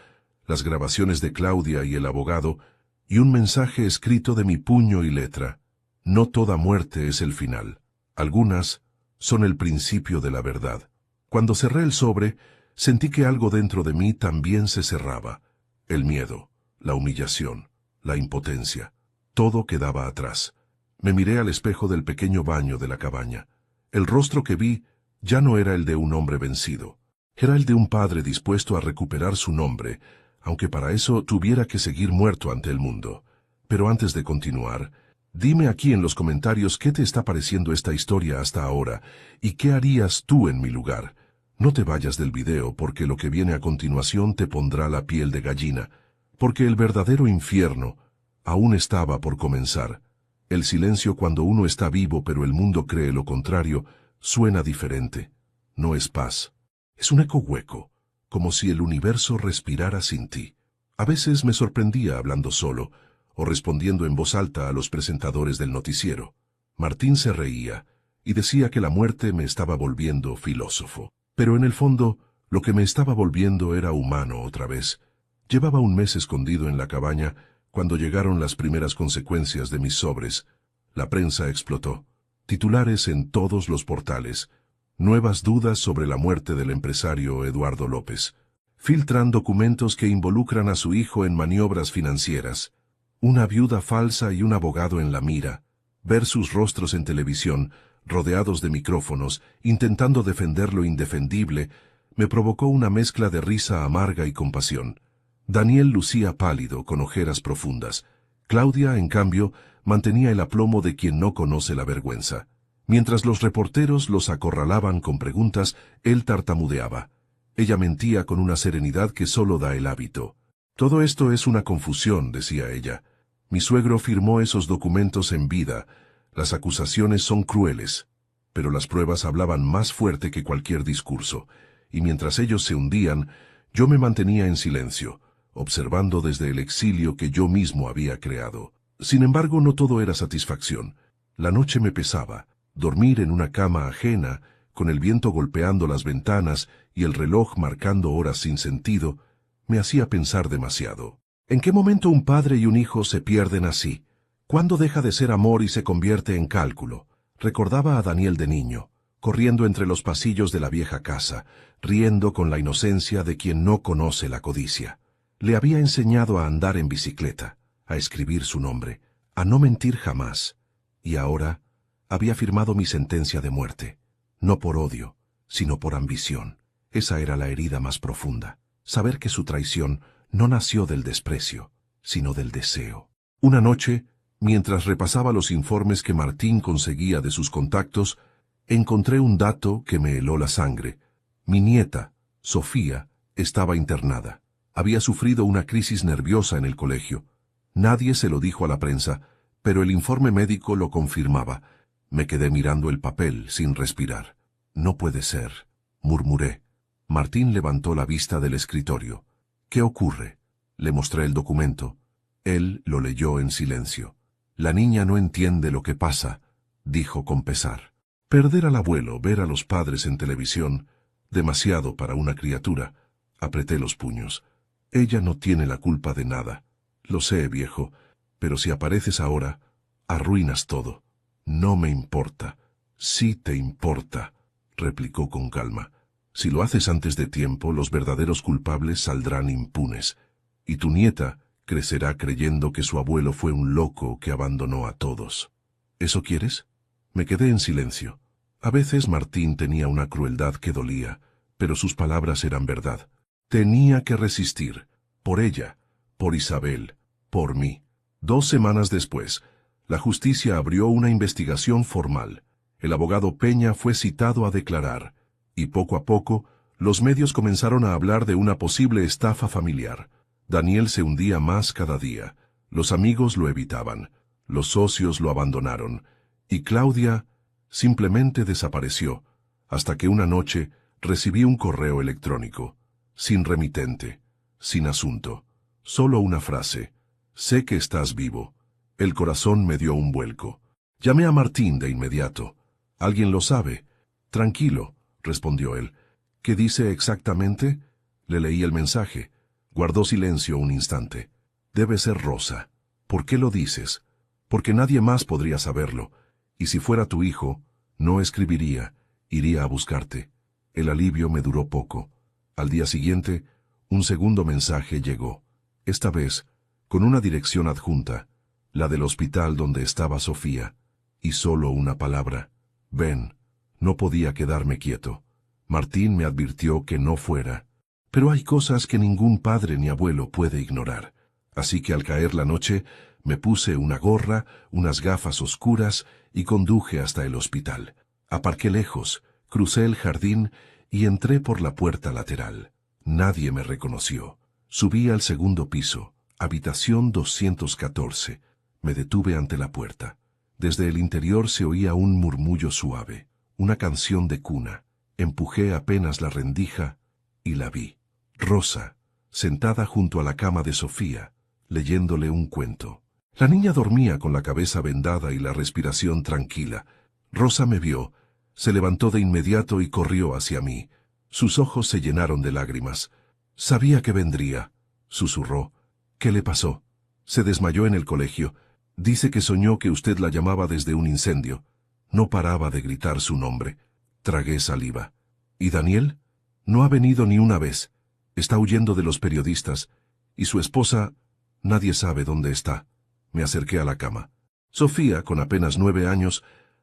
las grabaciones de Claudia y el abogado, y un mensaje escrito de mi puño y letra. No toda muerte es el final. Algunas son el principio de la verdad. Cuando cerré el sobre, sentí que algo dentro de mí también se cerraba. El miedo, la humillación, la impotencia. Todo quedaba atrás. Me miré al espejo del pequeño baño de la cabaña. El rostro que vi ya no era el de un hombre vencido. Era el de un padre dispuesto a recuperar su nombre, aunque para eso tuviera que seguir muerto ante el mundo. Pero antes de continuar, dime aquí en los comentarios qué te está pareciendo esta historia hasta ahora y qué harías tú en mi lugar. No te vayas del video porque lo que viene a continuación te pondrá la piel de gallina, porque el verdadero infierno aún estaba por comenzar. El silencio cuando uno está vivo pero el mundo cree lo contrario suena diferente. No es paz. Es un eco hueco, como si el universo respirara sin ti. A veces me sorprendía hablando solo, o respondiendo en voz alta a los presentadores del noticiero. Martín se reía, y decía que la muerte me estaba volviendo filósofo. Pero en el fondo, lo que me estaba volviendo era humano otra vez. Llevaba un mes escondido en la cabaña, cuando llegaron las primeras consecuencias de mis sobres. La prensa explotó. Titulares en todos los portales. Nuevas dudas sobre la muerte del empresario Eduardo López. Filtran documentos que involucran a su hijo en maniobras financieras. Una viuda falsa y un abogado en la mira. Ver sus rostros en televisión, rodeados de micrófonos, intentando defender lo indefendible, me provocó una mezcla de risa amarga y compasión. Daniel lucía pálido, con ojeras profundas. Claudia, en cambio, mantenía el aplomo de quien no conoce la vergüenza. Mientras los reporteros los acorralaban con preguntas, él tartamudeaba. Ella mentía con una serenidad que solo da el hábito. «Todo esto es una confusión», decía ella. «Mi suegro firmó esos documentos en vida. Las acusaciones son crueles, pero las pruebas hablaban más fuerte que cualquier discurso, y mientras ellos se hundían, yo me mantenía en silencio, observando desde el exilio que yo mismo había creado. Sin embargo, no todo era satisfacción. La noche me pesaba. Dormir en una cama ajena, con el viento golpeando las ventanas y el reloj marcando horas sin sentido, me hacía pensar demasiado. ¿En qué momento un padre y un hijo se pierden así? ¿Cuándo deja de ser amor y se convierte en cálculo? Recordaba a Daniel de niño, corriendo entre los pasillos de la vieja casa, riendo con la inocencia de quien no conoce la codicia. Le había enseñado a andar en bicicleta, a escribir su nombre, a no mentir jamás, y ahora había firmado mi sentencia de muerte, no por odio, sino por ambición. Esa era la herida más profunda, saber que su traición no nació del desprecio, sino del deseo. Una noche, mientras repasaba los informes que Martín conseguía de sus contactos, encontré un dato que me heló la sangre. Mi nieta, Sofía, estaba internada. Había sufrido una crisis nerviosa en el colegio. Nadie se lo dijo a la prensa, pero el informe médico lo confirmaba. Me quedé mirando el papel sin respirar. No puede ser, murmuré. Martín levantó la vista del escritorio. ¿Qué ocurre? Le mostré el documento. Él lo leyó en silencio. La niña no entiende lo que pasa, dijo con pesar. Perder al abuelo, ver a los padres en televisión, demasiado para una criatura. Apreté los puños. Ella no tiene la culpa de nada. Lo sé, viejo, pero si apareces ahora, arruinas todo. No me importa. Sí te importa, replicó con calma. Si lo haces antes de tiempo, los verdaderos culpables saldrán impunes. Y tu nieta crecerá creyendo que su abuelo fue un loco que abandonó a todos. ¿Eso quieres? Me quedé en silencio. A veces Martín tenía una crueldad que dolía, pero sus palabras eran verdad. Tenía que resistir. Por ella, por Isabel, por mí. 2 semanas después, la justicia abrió una investigación formal. El abogado Peña fue citado a declarar, y poco a poco, los medios comenzaron a hablar de una posible estafa familiar. Daniel se hundía más cada día. Los amigos lo evitaban, los socios lo abandonaron, y Claudia simplemente desapareció, hasta que una noche recibí un correo electrónico, sin remitente, sin asunto, solo una frase: sé que estás vivo. El corazón me dio un vuelco. Llamé a Martín de inmediato. ¿Alguien lo sabe? Tranquilo, respondió él. ¿Qué dice exactamente? Le leí el mensaje. Guardó silencio un instante. Debe ser Rosa. ¿Por qué lo dices? Porque nadie más podría saberlo. Y si fuera tu hijo, no escribiría, iría a buscarte. El alivio me duró poco. Al día siguiente, un segundo mensaje llegó. Esta vez, con una dirección adjunta, la del hospital donde estaba Sofía, y solo una palabra: ven. No podía quedarme quieto. Martín me advirtió que no fuera. Pero hay cosas que ningún padre ni abuelo puede ignorar. Así que al caer la noche, me puse una gorra, unas gafas oscuras y conduje hasta el hospital. Aparqué lejos, crucé el jardín y entré por la puerta lateral. Nadie me reconoció. Subí al segundo piso, habitación 214. Me detuve ante la puerta. Desde el interior se oía un murmullo suave, una canción de cuna. Empujé apenas la rendija y la vi. Rosa, sentada junto a la cama de Sofía, leyéndole un cuento. La niña dormía con la cabeza vendada y la respiración tranquila. Rosa me vio, se levantó de inmediato y corrió hacia mí. Sus ojos se llenaron de lágrimas. Sabía que vendría, susurró. ¿Qué le pasó? Se desmayó en el colegio. Dice que soñó que usted la llamaba desde un incendio. No paraba de gritar su nombre. Tragué saliva. ¿Y Daniel? No ha venido ni una vez. Está huyendo de los periodistas. Y su esposa, nadie sabe dónde está. Me acerqué a la cama. Sofía, con apenas 9 años,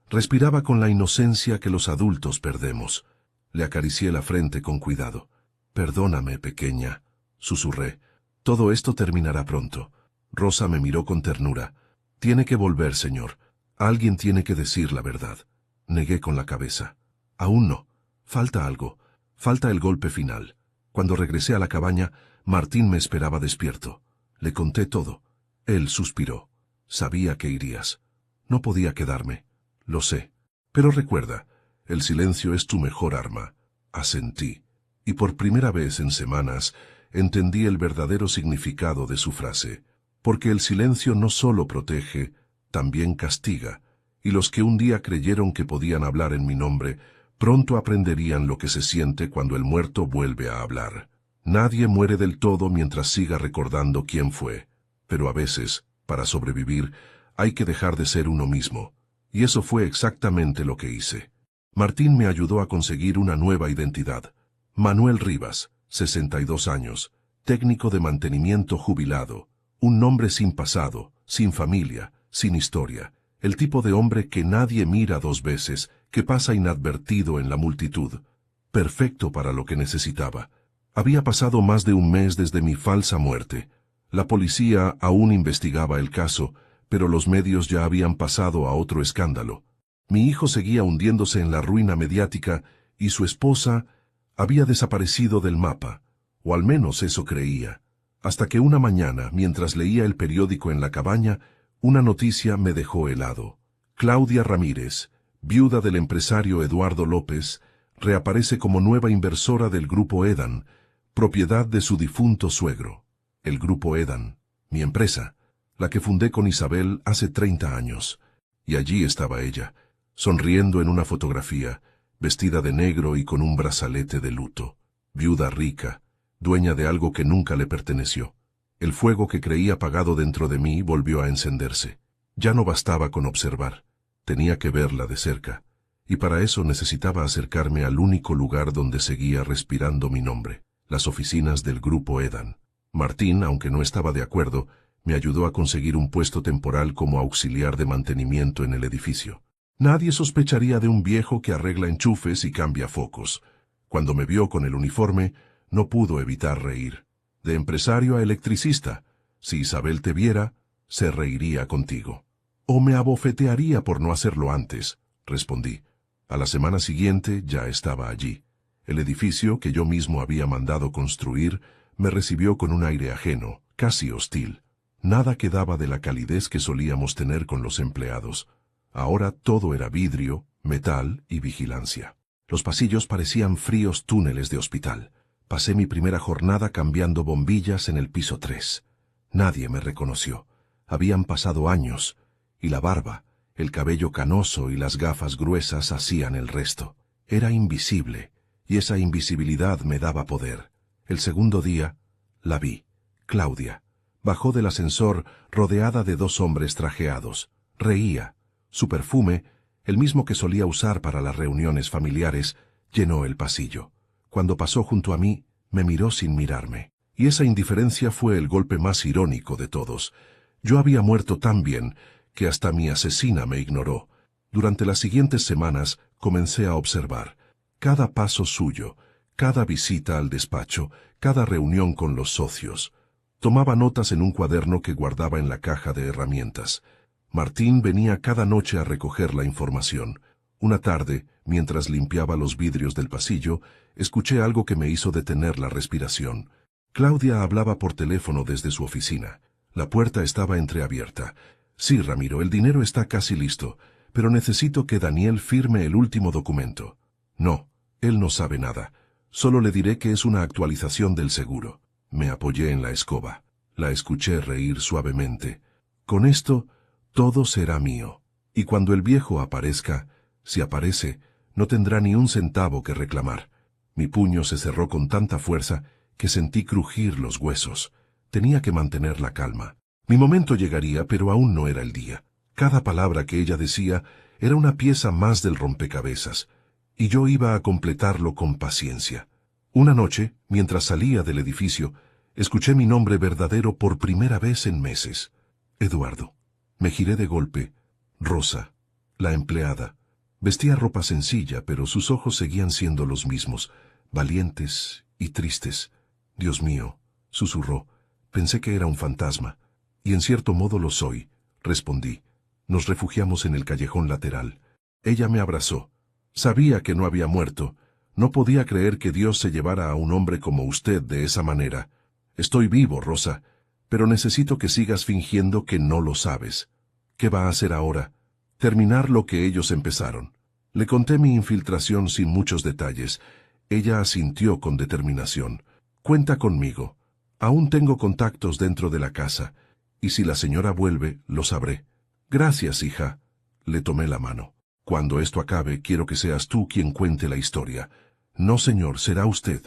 respiraba con la inocencia que los adultos perdemos. Le acaricié la frente con cuidado. Perdóname, pequeña, susurré. Todo esto terminará pronto. Rosa me miró con ternura. Tiene que volver, señor. Alguien tiene que decir la verdad. Negué con la cabeza. Aún no. Falta algo. Falta el golpe final. Cuando regresé a la cabaña, Martín me esperaba despierto. Le conté todo. Él suspiró. Sabía que irías. No podía quedarme. Lo sé. Pero recuerda, el silencio es tu mejor arma. Asentí. Y por primera vez en semanas, entendí el verdadero significado de su frase. Porque el silencio no solo protege, también castiga. Y los que un día creyeron que podían hablar en mi nombre, pronto aprenderían lo que se siente cuando el muerto vuelve a hablar. Nadie muere del todo mientras siga recordando quién fue. Pero a veces, para sobrevivir, hay que dejar de ser uno mismo. Y eso fue exactamente lo que hice. Martín me ayudó a conseguir una nueva identidad. Manuel Rivas, 62 años, técnico de mantenimiento jubilado, un nombre sin pasado, sin familia, sin historia, el tipo de hombre que nadie mira dos veces, que pasa inadvertido en la multitud. Perfecto para lo que necesitaba. Había pasado más de un mes desde mi falsa muerte. La policía aún investigaba el caso, pero los medios ya habían pasado a otro escándalo. Mi hijo seguía hundiéndose en la ruina mediática y su esposa había desaparecido del mapa, o al menos eso creía. Hasta que una mañana, mientras leía el periódico en la cabaña, una noticia me dejó helado. Claudia Ramírez, viuda del empresario Eduardo López, reaparece como nueva inversora del Grupo Edan, propiedad de su difunto suegro. El Grupo Edan, mi empresa, la que fundé con Isabel hace 30 años. Y allí estaba ella, sonriendo en una fotografía, vestida de negro y con un brazalete de luto. Viuda rica, dueña de algo que nunca le perteneció. El fuego que creía apagado dentro de mí volvió a encenderse. Ya no bastaba con observar, tenía que verla de cerca, y para eso necesitaba acercarme al único lugar donde seguía respirando mi nombre, las oficinas del Grupo Edan. Martín, aunque no estaba de acuerdo, me ayudó a conseguir un puesto temporal como auxiliar de mantenimiento en el edificio. Nadie sospecharía de un viejo que arregla enchufes y cambia focos. Cuando me vio con el uniforme, no pudo evitar reír. De empresario a electricista, si Isabel te viera, se reiría contigo. O me abofetearía por no hacerlo antes, respondí. A la semana siguiente ya estaba allí. El edificio que yo mismo había mandado construir me recibió con un aire ajeno, casi hostil. Nada quedaba de la calidez que solíamos tener con los empleados. Ahora todo era vidrio, metal y vigilancia. Los pasillos parecían fríos túneles de hospital. Pasé mi primera jornada cambiando bombillas en el piso 3. Nadie me reconoció. Habían pasado años, y la barba, el cabello canoso y las gafas gruesas hacían el resto. Era invisible, y esa invisibilidad me daba poder. El segundo día, la vi. Claudia. Bajó del ascensor rodeada de 2 hombres trajeados. Reía. Su perfume, el mismo que solía usar para las reuniones familiares, llenó el pasillo. Cuando pasó junto a mí, me miró sin mirarme. Y esa indiferencia fue el golpe más irónico de todos. Yo había muerto tan bien que hasta mi asesina me ignoró. Durante las siguientes semanas comencé a observar. Cada paso suyo, cada visita al despacho, cada reunión con los socios. Tomaba notas en un cuaderno que guardaba en la caja de herramientas. Martín venía cada noche a recoger la información. Una tarde, mientras limpiaba los vidrios del pasillo, escuché algo que me hizo detener la respiración. Claudia hablaba por teléfono desde su oficina. La puerta estaba entreabierta. Sí, Ramiro, el dinero está casi listo, pero necesito que Daniel firme el último documento. No, él no sabe nada. Solo le diré que es una actualización del seguro. Me apoyé en la escoba. La escuché reír suavemente. Con esto, todo será mío. Y cuando el viejo aparezca, si aparece, no tendrá ni un centavo que reclamar. Mi puño se cerró con tanta fuerza que sentí crujir los huesos. Tenía que mantener la calma. Mi momento llegaría, pero aún no era el día. Cada palabra que ella decía era una pieza más del rompecabezas, y yo iba a completarlo con paciencia. Una noche, mientras salía del edificio, escuché mi nombre verdadero por primera vez en meses. Eduardo. Me giré de golpe. Rosa, la empleada. Vestía ropa sencilla, pero sus ojos seguían siendo los mismos, valientes y tristes. Dios mío, susurró. Pensé que era un fantasma. Y en cierto modo lo soy, respondí. Nos refugiamos en el callejón lateral. Ella me abrazó. Sabía que no había muerto. No podía creer que Dios se llevara a un hombre como usted de esa manera. Estoy vivo, Rosa, pero necesito que sigas fingiendo que no lo sabes. ¿Qué va a hacer ahora? terminar lo que ellos empezaron. Le conté mi infiltración sin muchos detalles. Ella asintió con determinación. Cuenta conmigo. Aún tengo contactos dentro de la casa, y si la señora vuelve, lo sabré. Gracias, hija. Le tomé la mano. Cuando esto acabe, quiero que seas tú quien cuente la historia. No, señor, será usted.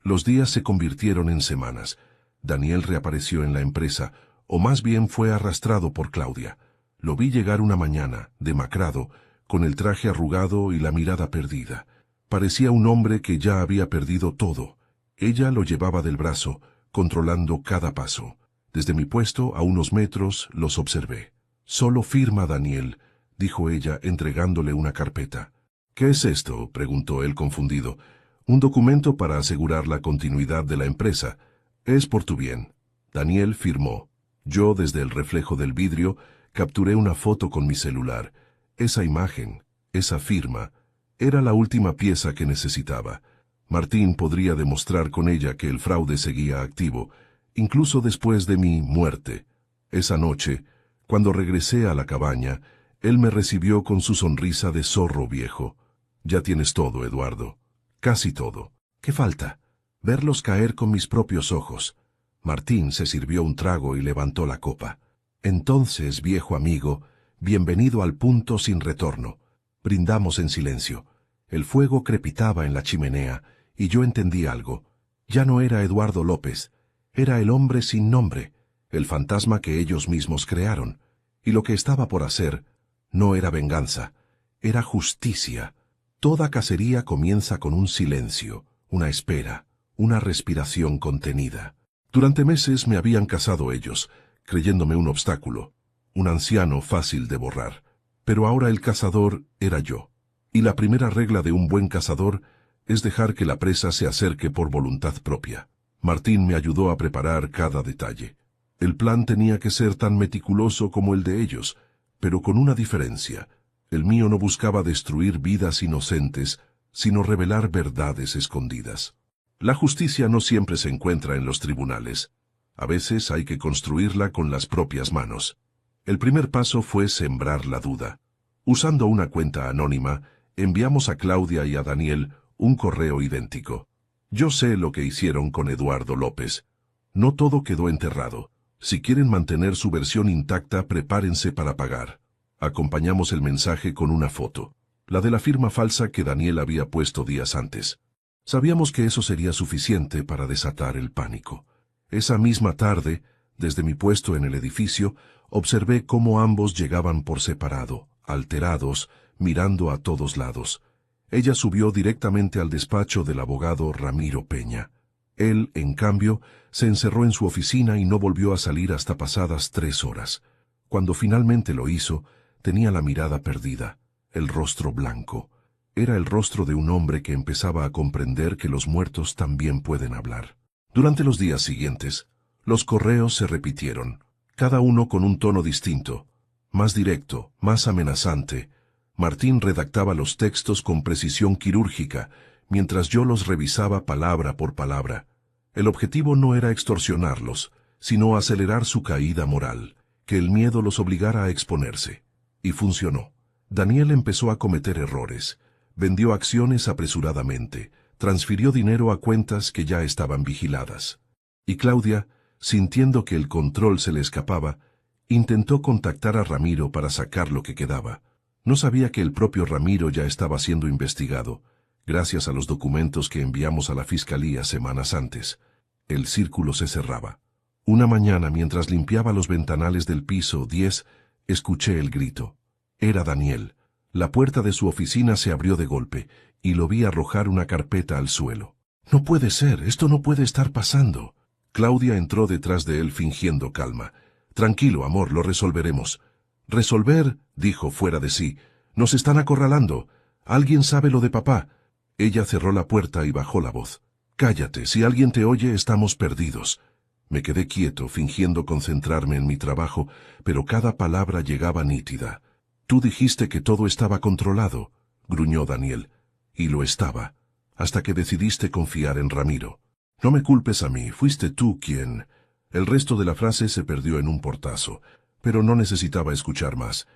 Los días se convirtieron en semanas. Daniel reapareció en la empresa, o más bien fue arrastrado por Claudia. Lo vi llegar una mañana, demacrado, con el traje arrugado y la mirada perdida. Parecía un hombre que ya había perdido todo. Ella lo llevaba del brazo, controlando cada paso. Desde mi puesto, a unos metros, los observé. «Solo firma, Daniel», dijo ella, entregándole una carpeta. «¿Qué es esto?», preguntó él confundido. «Un documento para asegurar la continuidad de la empresa. Es por tu bien». Daniel firmó. Yo, desde el reflejo del vidrio, capturé una foto con mi celular. Esa imagen, esa firma, era la última pieza que necesitaba. Martín podría demostrar con ella que el fraude seguía activo, incluso después de mi muerte. Esa noche, cuando regresé a la cabaña, él me recibió con su sonrisa de zorro viejo. «Ya tienes todo, Eduardo. Casi todo. ¿Qué falta?» «Verlos caer con mis propios ojos». Martín se sirvió un trago y levantó la copa. «Entonces, viejo amigo, bienvenido al punto sin retorno». Brindamos en silencio. El fuego crepitaba en la chimenea, y yo entendí algo. Ya no era Eduardo López. Era el hombre sin nombre, el fantasma que ellos mismos crearon. Y lo que estaba por hacer no era venganza, era justicia. Toda cacería comienza con un silencio, una espera, una respiración contenida. Durante meses me habían cazado ellos, creyéndome un obstáculo, un anciano fácil de borrar. Pero ahora el cazador era yo. Y la primera regla de un buen cazador es dejar que la presa se acerque por voluntad propia. Martín me ayudó a preparar cada detalle. El plan tenía que ser tan meticuloso como el de ellos, pero con una diferencia. El mío no buscaba destruir vidas inocentes, sino revelar verdades escondidas. La justicia no siempre se encuentra en los tribunales. A veces hay que construirla con las propias manos. El primer paso fue sembrar la duda. Usando una cuenta anónima, enviamos a Claudia y a Daniel un correo idéntico. «Yo sé lo que hicieron con Eduardo López. No todo quedó enterrado. Si quieren mantener su versión intacta, prepárense para pagar». Acompañamos el mensaje con una foto, la de la firma falsa que Daniel había puesto días antes. Sabíamos que eso sería suficiente para desatar el pánico. Esa misma tarde, desde mi puesto en el edificio, observé cómo ambos llegaban por separado, alterados, mirando a todos lados. Ella subió directamente al despacho del abogado Ramiro Peña. Él, en cambio, se encerró en su oficina y no volvió a salir hasta pasadas 3 horas. Cuando finalmente lo hizo, tenía la mirada perdida, el rostro blanco. Era el rostro de un hombre que empezaba a comprender que los muertos también pueden hablar. Durante los días siguientes, los correos se repitieron, cada uno con un tono distinto, más directo, más amenazante. Martín redactaba los textos con precisión quirúrgica, mientras yo los revisaba palabra por palabra. El objetivo no era extorsionarlos, sino acelerar su caída moral, que el miedo los obligara a exponerse. Y funcionó. Daniel empezó a cometer errores, vendió acciones apresuradamente, transfirió dinero a cuentas que ya estaban vigiladas. Y Claudia, sintiendo que el control se le escapaba, intentó contactar a Ramiro para sacar lo que quedaba. No sabía que el propio Ramiro ya estaba siendo investigado, gracias a los documentos que enviamos a la fiscalía semanas antes. El círculo se cerraba. Una mañana, mientras limpiaba los ventanales del piso 10, escuché el grito. Era Daniel. La puerta de su oficina se abrió de golpe, y lo vi arrojar una carpeta al suelo. «No puede ser, esto no puede estar pasando». Claudia entró detrás de él fingiendo calma. «Tranquilo, amor, lo resolveremos». «¿Resolver?», dijo fuera de sí. «Nos están acorralando. Alguien sabe lo de papá». Ella cerró la puerta y bajó la voz. «Cállate, si alguien te oye, estamos perdidos». Me quedé quieto, fingiendo concentrarme en mi trabajo, pero cada palabra llegaba nítida. «Tú dijiste que todo estaba controlado», gruñó Daniel. «Y lo estaba, hasta que decidiste confiar en Ramiro. No me culpes a mí, fuiste tú quien...». El resto de la frase se perdió en un portazo, pero no necesitaba escuchar más.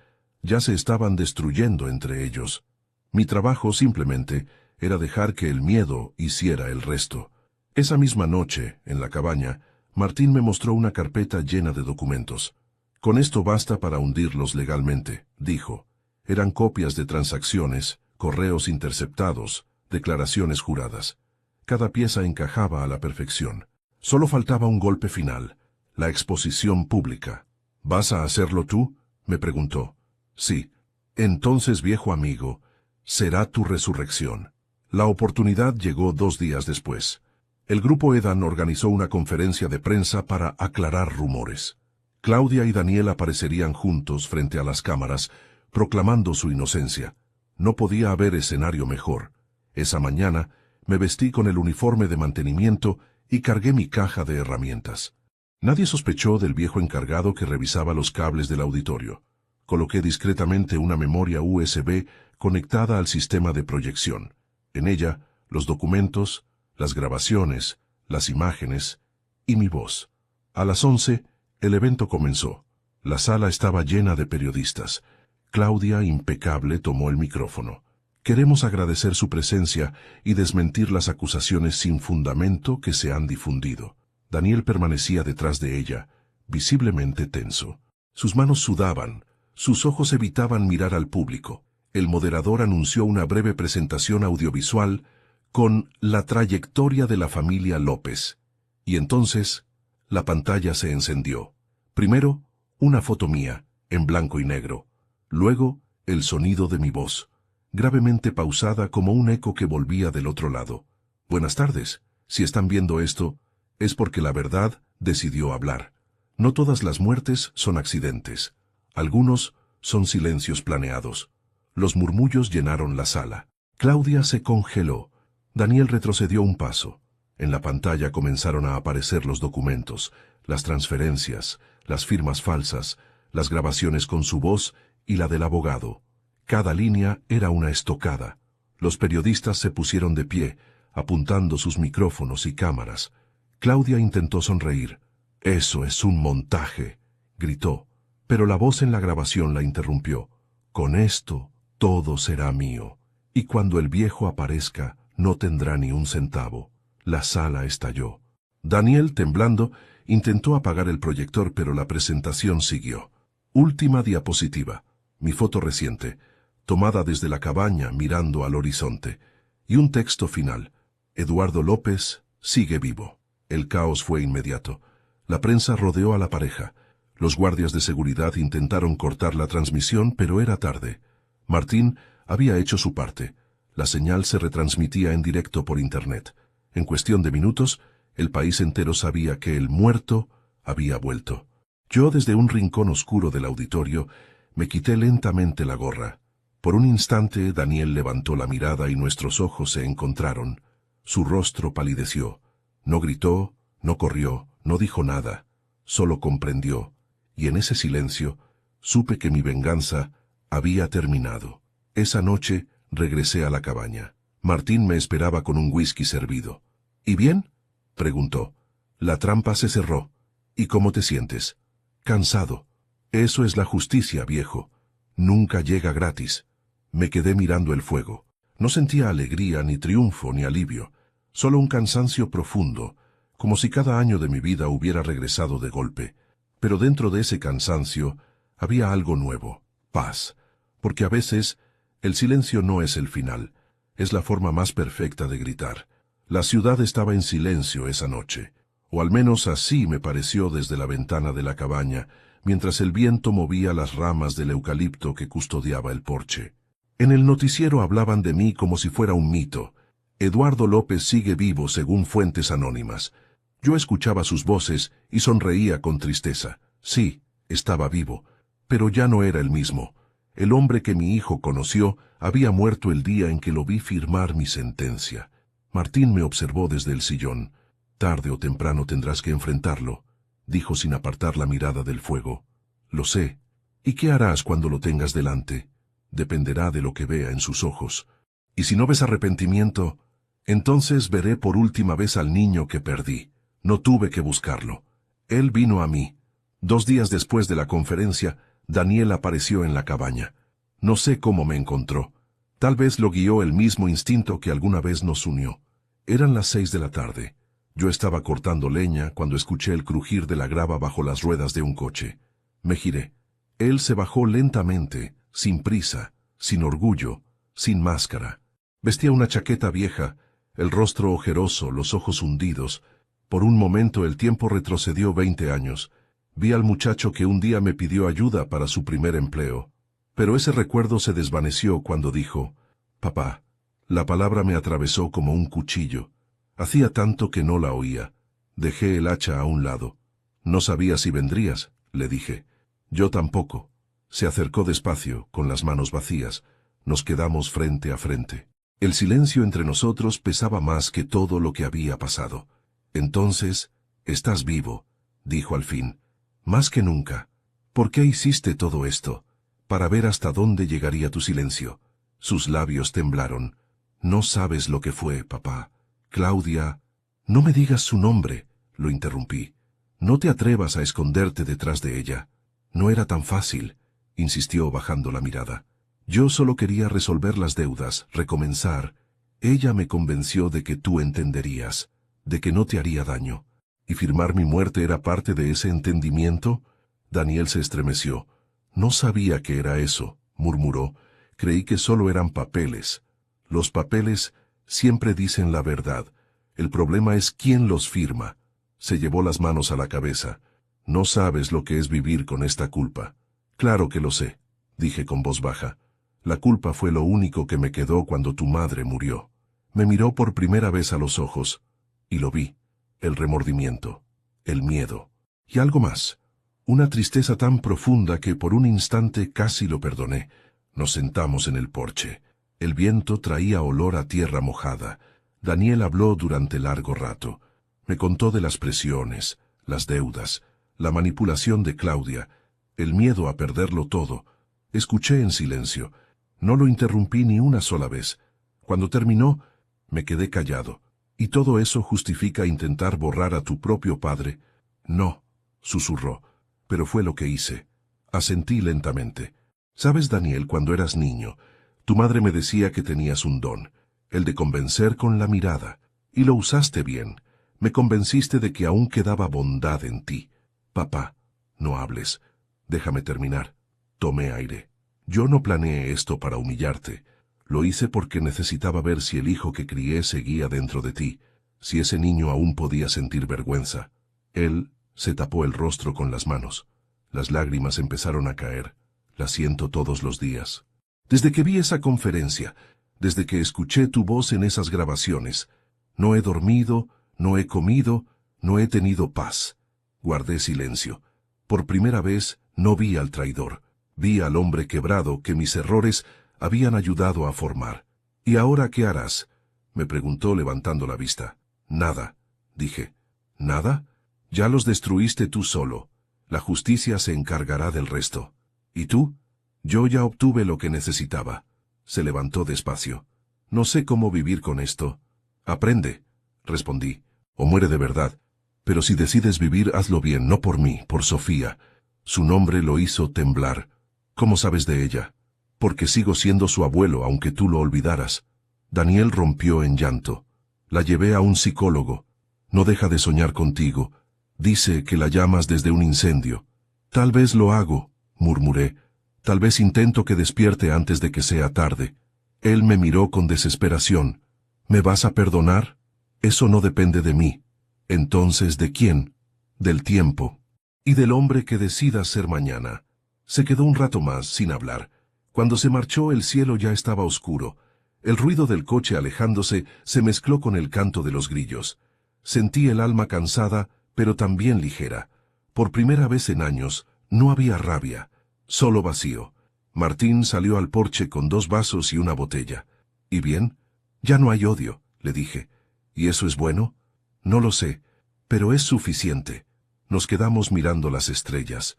Ya se estaban destruyendo entre ellos. Mi trabajo simplemente era dejar que el miedo hiciera el resto. Esa misma noche, en la cabaña, Martín me mostró una carpeta llena de documentos. Con esto basta para hundirlos legalmente, dijo. Eran copias de transacciones, correos interceptados, declaraciones juradas. Cada pieza encajaba a la perfección. Solo faltaba un golpe final, la exposición pública. ¿Vas a hacerlo tú?, me preguntó. Sí. Entonces, viejo amigo, será tu resurrección. La oportunidad llegó 2 días después. El grupo Edan organizó una conferencia de prensa para aclarar rumores. Claudia y Daniel aparecerían juntos frente a las cámaras, proclamando su inocencia. No podía haber escenario mejor. Esa mañana me vestí con el uniforme de mantenimiento y cargué mi caja de herramientas. Nadie sospechó del viejo encargado que revisaba los cables del auditorio. Coloqué discretamente una memoria USB conectada al sistema de proyección. En ella, los documentos, las grabaciones, las imágenes y mi voz. A las 11, el evento comenzó. La sala estaba llena de periodistas. Claudia, impecable, tomó el micrófono. Queremos agradecer su presencia y desmentir las acusaciones sin fundamento que se han difundido. Daniel permanecía detrás de ella, visiblemente tenso. Sus manos sudaban, sus ojos evitaban mirar al público. El moderador anunció una breve presentación audiovisual con la trayectoria de la familia López. Y entonces, la pantalla se encendió. Primero, una foto mía, en blanco y negro. Luego, el sonido de mi voz, gravemente pausada como un eco que volvía del otro lado. Buenas tardes. Si están viendo esto, es porque la verdad decidió hablar. No todas las muertes son accidentes. Algunos son silencios planeados. Los murmullos llenaron la sala. Claudia se congeló. Daniel retrocedió un paso. En la pantalla comenzaron a aparecer los documentos, las transferencias, las firmas falsas, las grabaciones con su voz y la del abogado. Cada línea era una estocada. Los periodistas se pusieron de pie, apuntando sus micrófonos y cámaras. Claudia intentó sonreír. «Eso es un montaje», gritó, pero la voz en la grabación la interrumpió. «Con esto, todo será mío, y cuando el viejo aparezca, no tendrá ni un centavo». La sala estalló. Daniel, temblando, intentó apagar el proyector, pero la presentación siguió. Última diapositiva. Mi foto reciente, tomada desde la cabaña mirando al horizonte. Y un texto final. Eduardo López sigue vivo. El caos fue inmediato. La prensa rodeó a la pareja. Los guardias de seguridad intentaron cortar la transmisión, pero era tarde. Martín había hecho su parte. La señal se retransmitía en directo por Internet. En cuestión de minutos, el país entero sabía que el muerto había vuelto. Yo, desde un rincón oscuro del auditorio, me quité lentamente la gorra. Por un instante, Daniel levantó la mirada y nuestros ojos se encontraron. Su rostro palideció. No gritó, no corrió, no dijo nada. Solo comprendió. Y en ese silencio, supe que mi venganza había terminado. Esa noche, regresé a la cabaña. Martín me esperaba con un whisky servido. ¿Y bien?, preguntó. La trampa se cerró. ¿Y cómo te sientes? Cansado. Eso es la justicia, viejo. Nunca llega gratis. Me quedé mirando el fuego. No sentía alegría, ni triunfo, ni alivio. Solo un cansancio profundo, como si cada año de mi vida hubiera regresado de golpe. Pero dentro de ese cansancio había algo nuevo, paz. Porque a veces el silencio no es el final. Es la forma más perfecta de gritar. La ciudad estaba en silencio esa noche, o al menos así me pareció desde la ventana de la cabaña, mientras el viento movía las ramas del eucalipto que custodiaba el porche. En el noticiero hablaban de mí como si fuera un mito. Eduardo López sigue vivo según fuentes anónimas. Yo escuchaba sus voces y sonreía con tristeza. Sí, estaba vivo, pero ya no era el mismo. El hombre que mi hijo conoció había muerto el día en que lo vi firmar mi sentencia. Martín me observó desde el sillón. Tarde o temprano tendrás que enfrentarlo, dijo sin apartar la mirada del fuego. Lo sé. ¿Y qué harás cuando lo tengas delante? Dependerá de lo que vea en sus ojos. Y si no ves arrepentimiento, entonces veré por última vez al niño que perdí. No tuve que buscarlo. Él vino a mí. 2 días después de la conferencia, Daniel apareció en la cabaña. No sé cómo me encontró. Tal vez lo guió el mismo instinto que alguna vez nos unió. Eran las 6 de la tarde. Yo estaba cortando leña cuando escuché el crujir de la grava bajo las ruedas de un coche. Me giré. Él se bajó lentamente, sin prisa, sin orgullo, sin máscara. Vestía una chaqueta vieja, el rostro ojeroso, los ojos hundidos. Por un momento el tiempo retrocedió 20 años. Vi al muchacho que un día me pidió ayuda para su primer empleo. Pero ese recuerdo se desvaneció cuando dijo, «Papá». La palabra me atravesó como un cuchillo. Hacía tanto que no la oía. Dejé el hacha a un lado. «No sabía si vendrías», le dije. «Yo tampoco». Se acercó despacio, con las manos vacías. Nos quedamos frente a frente. El silencio entre nosotros pesaba más que todo lo que había pasado. «Entonces, estás vivo», dijo al fin. «Más que nunca. ¿Por qué hiciste todo esto? Para ver hasta dónde llegaría tu silencio». Sus labios temblaron. «No sabes lo que fue, papá. Claudia...» «No me digas su nombre», lo interrumpí. «No te atrevas a esconderte detrás de ella». «No era tan fácil», insistió bajando la mirada. «Yo solo quería resolver las deudas, recomenzar. Ella me convenció de que tú entenderías, de que no te haría daño. ¿Y firmar mi muerte era parte de ese entendimiento?» Daniel se estremeció. «No sabía que era eso», murmuró. «Creí que solo eran papeles». «Los papeles siempre dicen la verdad. El problema es quién los firma». Se llevó las manos a la cabeza. «No sabes lo que es vivir con esta culpa». «Claro que lo sé», dije con voz baja. «La culpa fue lo único que me quedó cuando tu madre murió». Me miró por primera vez a los ojos, y lo vi. El remordimiento, el miedo, y algo más. Una tristeza tan profunda que por un instante casi lo perdoné. Nos sentamos en el porche. El viento traía olor a tierra mojada. Daniel habló durante largo rato. Me contó de las presiones, las deudas, la manipulación de Claudia, el miedo a perderlo todo. Escuché en silencio. No lo interrumpí ni una sola vez. Cuando terminó, me quedé callado. ¿Y todo eso justifica intentar borrar a tu propio padre? No, susurró, pero fue lo que hice. Asentí lentamente. ¿Sabes, Daniel, cuando eras niño, tu madre me decía que tenías un don, el de convencer con la mirada, y lo usaste bien. Me convenciste de que aún quedaba bondad en ti. Papá, no hables. Déjame terminar. Tomé aire. Yo no planeé esto para humillarte. Lo hice porque necesitaba ver si el hijo que crié seguía dentro de ti, si ese niño aún podía sentir vergüenza. Él se tapó el rostro con las manos. Las lágrimas empezaron a caer. Las siento todos los días. Desde que vi esa conferencia, desde que escuché tu voz en esas grabaciones, no he dormido, no he comido, no he tenido paz. Guardé silencio. Por primera vez no vi al traidor. Vi al hombre quebrado que mis errores habían ayudado a formar. ¿Y ahora qué harás?, me preguntó levantando la vista. Nada, dije. ¿Nada? Ya los destruiste tú solo. La justicia se encargará del resto. ¿Y tú? Yo ya obtuve lo que necesitaba. Se levantó despacio. No sé cómo vivir con esto. Aprende, respondí, o muere de verdad. Pero si decides vivir, hazlo bien, no por mí, por Sofía. Su nombre lo hizo temblar. ¿Cómo sabes de ella? Porque sigo siendo su abuelo, aunque tú lo olvidaras. Daniel rompió en llanto. La llevé a un psicólogo. No deja de soñar contigo. Dice que la llamas desde un incendio. Tal vez lo hago, murmuré. Tal vez intento que despierte antes de que sea tarde. Él me miró con desesperación. ¿Me vas a perdonar? Eso no depende de mí. Entonces, ¿de quién? Del tiempo. Y del hombre que decida ser mañana. Se quedó un rato más sin hablar. Cuando se marchó, el cielo ya estaba oscuro. El ruido del coche alejándose se mezcló con el canto de los grillos. Sentí el alma cansada, pero también ligera. Por primera vez en años, no había rabia, solo vacío. Martín salió al porche con 2 vasos y una botella. ¿Y bien? Ya no hay odio, le dije. ¿Y eso es bueno? No lo sé, pero es suficiente. Nos quedamos mirando las estrellas.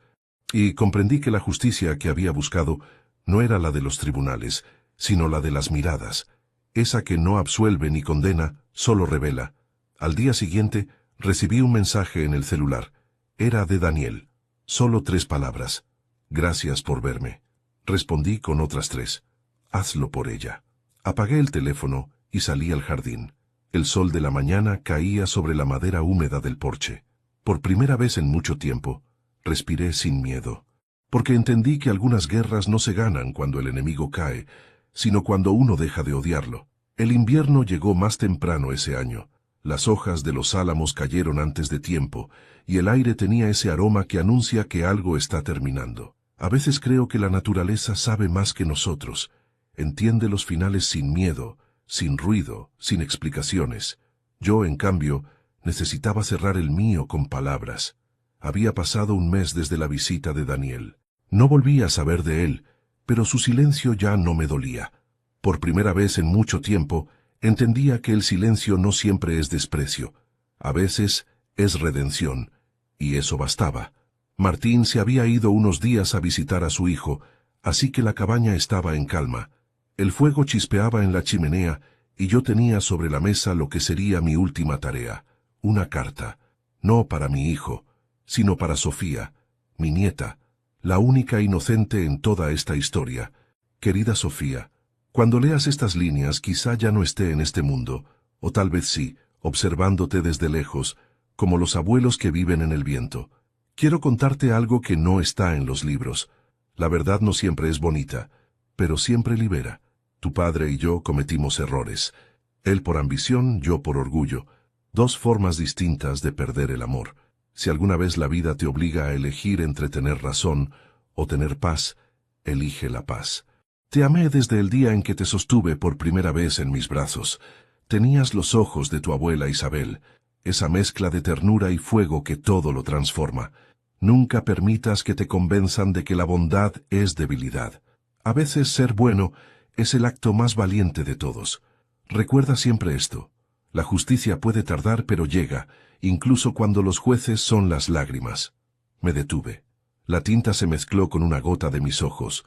Y comprendí que la justicia que había buscado no era la de los tribunales, sino la de las miradas. Esa que no absuelve ni condena, solo revela. Al día siguiente, recibí un mensaje en el celular. Era de Daniel. Solo 3 palabras. Gracias por verme. Respondí con otras 3. Hazlo por ella. Apagué el teléfono y salí al jardín. El sol de la mañana caía sobre la madera húmeda del porche. Por primera vez en mucho tiempo, respiré sin miedo. Porque entendí que algunas guerras no se ganan cuando el enemigo cae, sino cuando uno deja de odiarlo. El invierno llegó más temprano ese año. Las hojas de los álamos cayeron antes de tiempo, y el aire tenía ese aroma que anuncia que algo está terminando. A veces creo que la naturaleza sabe más que nosotros. Entiende los finales sin miedo, sin ruido, sin explicaciones. Yo, en cambio, necesitaba cerrar el mío con palabras. Había pasado un mes desde la visita de Daniel. No volví a saber de él, pero su silencio ya no me dolía. Por primera vez en mucho tiempo, entendía que el silencio no siempre es desprecio. A veces es redención, y eso bastaba. Martín se había ido unos días a visitar a su hijo, así que la cabaña estaba en calma. El fuego chispeaba en la chimenea, y yo tenía sobre la mesa lo que sería mi última tarea, una carta, no para mi hijo, sino para Sofía, mi nieta, la única inocente en toda esta historia. Querida Sofía, cuando leas estas líneas quizá ya no esté en este mundo, o tal vez sí, observándote desde lejos, como los abuelos que viven en el viento. Quiero contarte algo que no está en los libros. La verdad no siempre es bonita, pero siempre libera. Tu padre y yo cometimos errores. Él por ambición, yo por orgullo. 2 formas distintas de perder el amor. Si alguna vez la vida te obliga a elegir entre tener razón o tener paz, elige la paz. Te amé desde el día en que te sostuve por primera vez en mis brazos. Tenías los ojos de tu abuela Isabel, esa mezcla de ternura y fuego que todo lo transforma. Nunca permitas que te convenzan de que la bondad es debilidad. A veces ser bueno es el acto más valiente de todos. Recuerda siempre esto. La justicia puede tardar pero llega, incluso cuando los jueces son las lágrimas. Me detuve. La tinta se mezcló con una gota de mis ojos.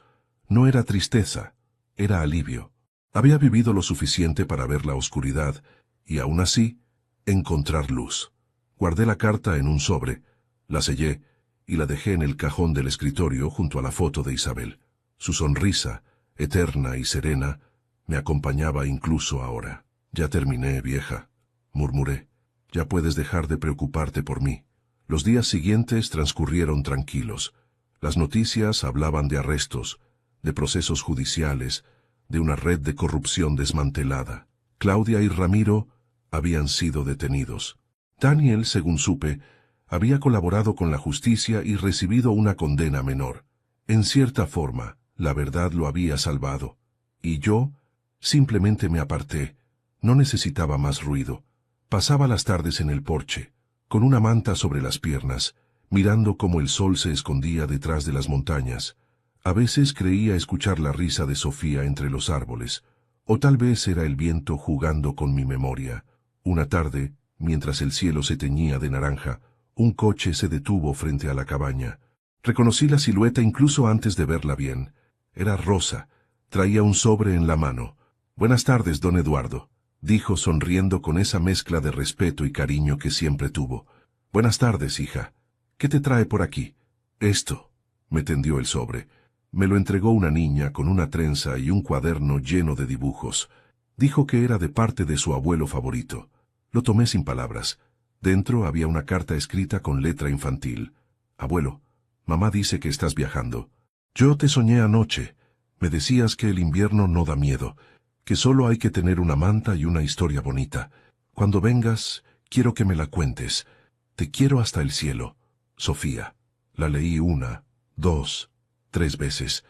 No era tristeza, era alivio. Había vivido lo suficiente para ver la oscuridad, y aún así, encontrar luz. Guardé la carta en un sobre, la sellé, y la dejé en el cajón del escritorio junto a la foto de Isabel. Su sonrisa, eterna y serena, me acompañaba incluso ahora. Ya terminé, vieja, murmuré. Ya puedes dejar de preocuparte por mí. Los días siguientes transcurrieron tranquilos. Las noticias hablaban de arrestos, de procesos judiciales, de una red de corrupción desmantelada. Claudia y Ramiro habían sido detenidos. Daniel, según supe, había colaborado con la justicia y recibido una condena menor. En cierta forma, la verdad lo había salvado. Y yo simplemente me aparté. No necesitaba más ruido. Pasaba las tardes en el porche, con una manta sobre las piernas, mirando cómo el sol se escondía detrás de las montañas. A veces creía escuchar la risa de Sofía entre los árboles, o tal vez era el viento jugando con mi memoria. Una tarde, mientras el cielo se teñía de naranja, un coche se detuvo frente a la cabaña. Reconocí la silueta incluso antes de verla bien. Era Rosa. Traía un sobre en la mano. «Buenas tardes, don Eduardo», dijo sonriendo con esa mezcla de respeto y cariño que siempre tuvo. «Buenas tardes, hija. ¿Qué te trae por aquí?» «Esto», me tendió el sobre. Me lo entregó una niña con una trenza y un cuaderno lleno de dibujos. Dijo que era de parte de su abuelo favorito. Lo tomé sin palabras. Dentro había una carta escrita con letra infantil. «Abuelo, mamá dice que estás viajando. Yo te soñé anoche. Me decías que el invierno no da miedo, que solo hay que tener una manta y una historia bonita. Cuando vengas, quiero que me la cuentes. Te quiero hasta el cielo. Sofía». La leí 1, 2, 3 veces,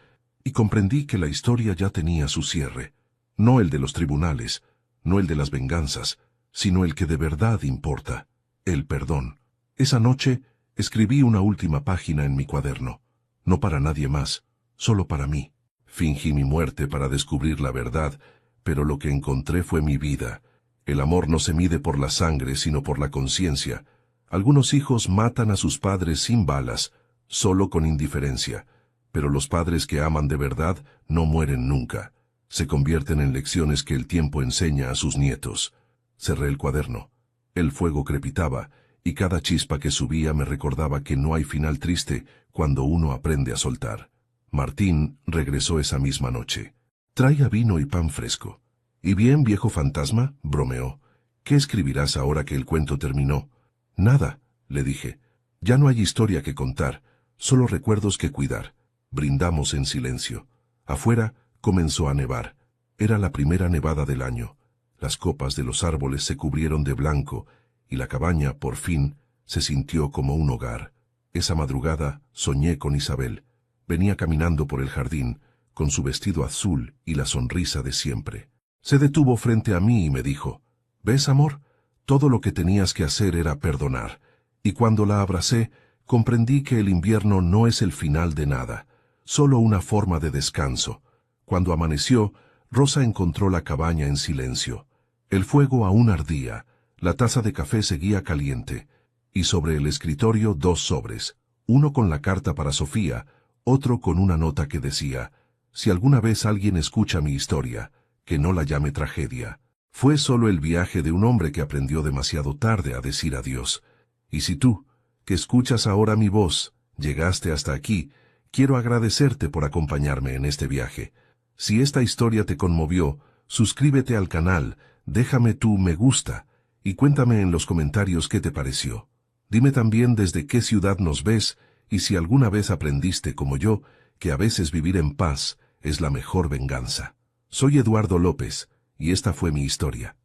y comprendí que la historia ya tenía su cierre. No el de los tribunales, no el de las venganzas, sino el que de verdad importa, el perdón. Esa noche escribí una última página en mi cuaderno, no para nadie más, solo para mí. Fingí mi muerte para descubrir la verdad, pero lo que encontré fue mi vida. El amor no se mide por la sangre, sino por la conciencia. Algunos hijos matan a sus padres sin balas, solo con indiferencia, pero los padres que aman de verdad no mueren nunca. Se convierten en lecciones que el tiempo enseña a sus nietos. Cerré el cuaderno. El fuego crepitaba, y cada chispa que subía me recordaba que no hay final triste cuando uno aprende a soltar. Martín regresó esa misma noche. Traiga vino y pan fresco. ¿Y bien, viejo fantasma?, bromeó. ¿Qué escribirás ahora que el cuento terminó? Nada, le dije. Ya no hay historia que contar, solo recuerdos que cuidar. Brindamos en silencio. Afuera comenzó a nevar. Era la primera nevada del año. Las copas de los árboles se cubrieron de blanco y la cabaña, por fin, se sintió como un hogar. Esa madrugada soñé con Isabel. Venía caminando por el jardín, con su vestido azul y la sonrisa de siempre. Se detuvo frente a mí y me dijo, «¿Ves, amor? Todo lo que tenías que hacer era perdonar». Y cuando la abracé, comprendí que el invierno no es el final de nada, solo una forma de descanso. Cuando amaneció, Rosa encontró la cabaña en silencio. El fuego aún ardía, la taza de café seguía caliente, y sobre el escritorio 2 sobres, uno con la carta para Sofía, otro con una nota que decía, «Si alguna vez alguien escucha mi historia, que no la llame tragedia. Fue solo el viaje de un hombre que aprendió demasiado tarde a decir adiós. Y si tú, que escuchas ahora mi voz, llegaste hasta aquí, quiero agradecerte por acompañarme en este viaje. Si esta historia te conmovió, suscríbete al canal, déjame tu me gusta, y cuéntame en los comentarios qué te pareció. Dime también desde qué ciudad nos ves, y si alguna vez aprendiste como yo, que a veces vivir en paz es la mejor venganza. Soy Eduardo López, y esta fue mi historia.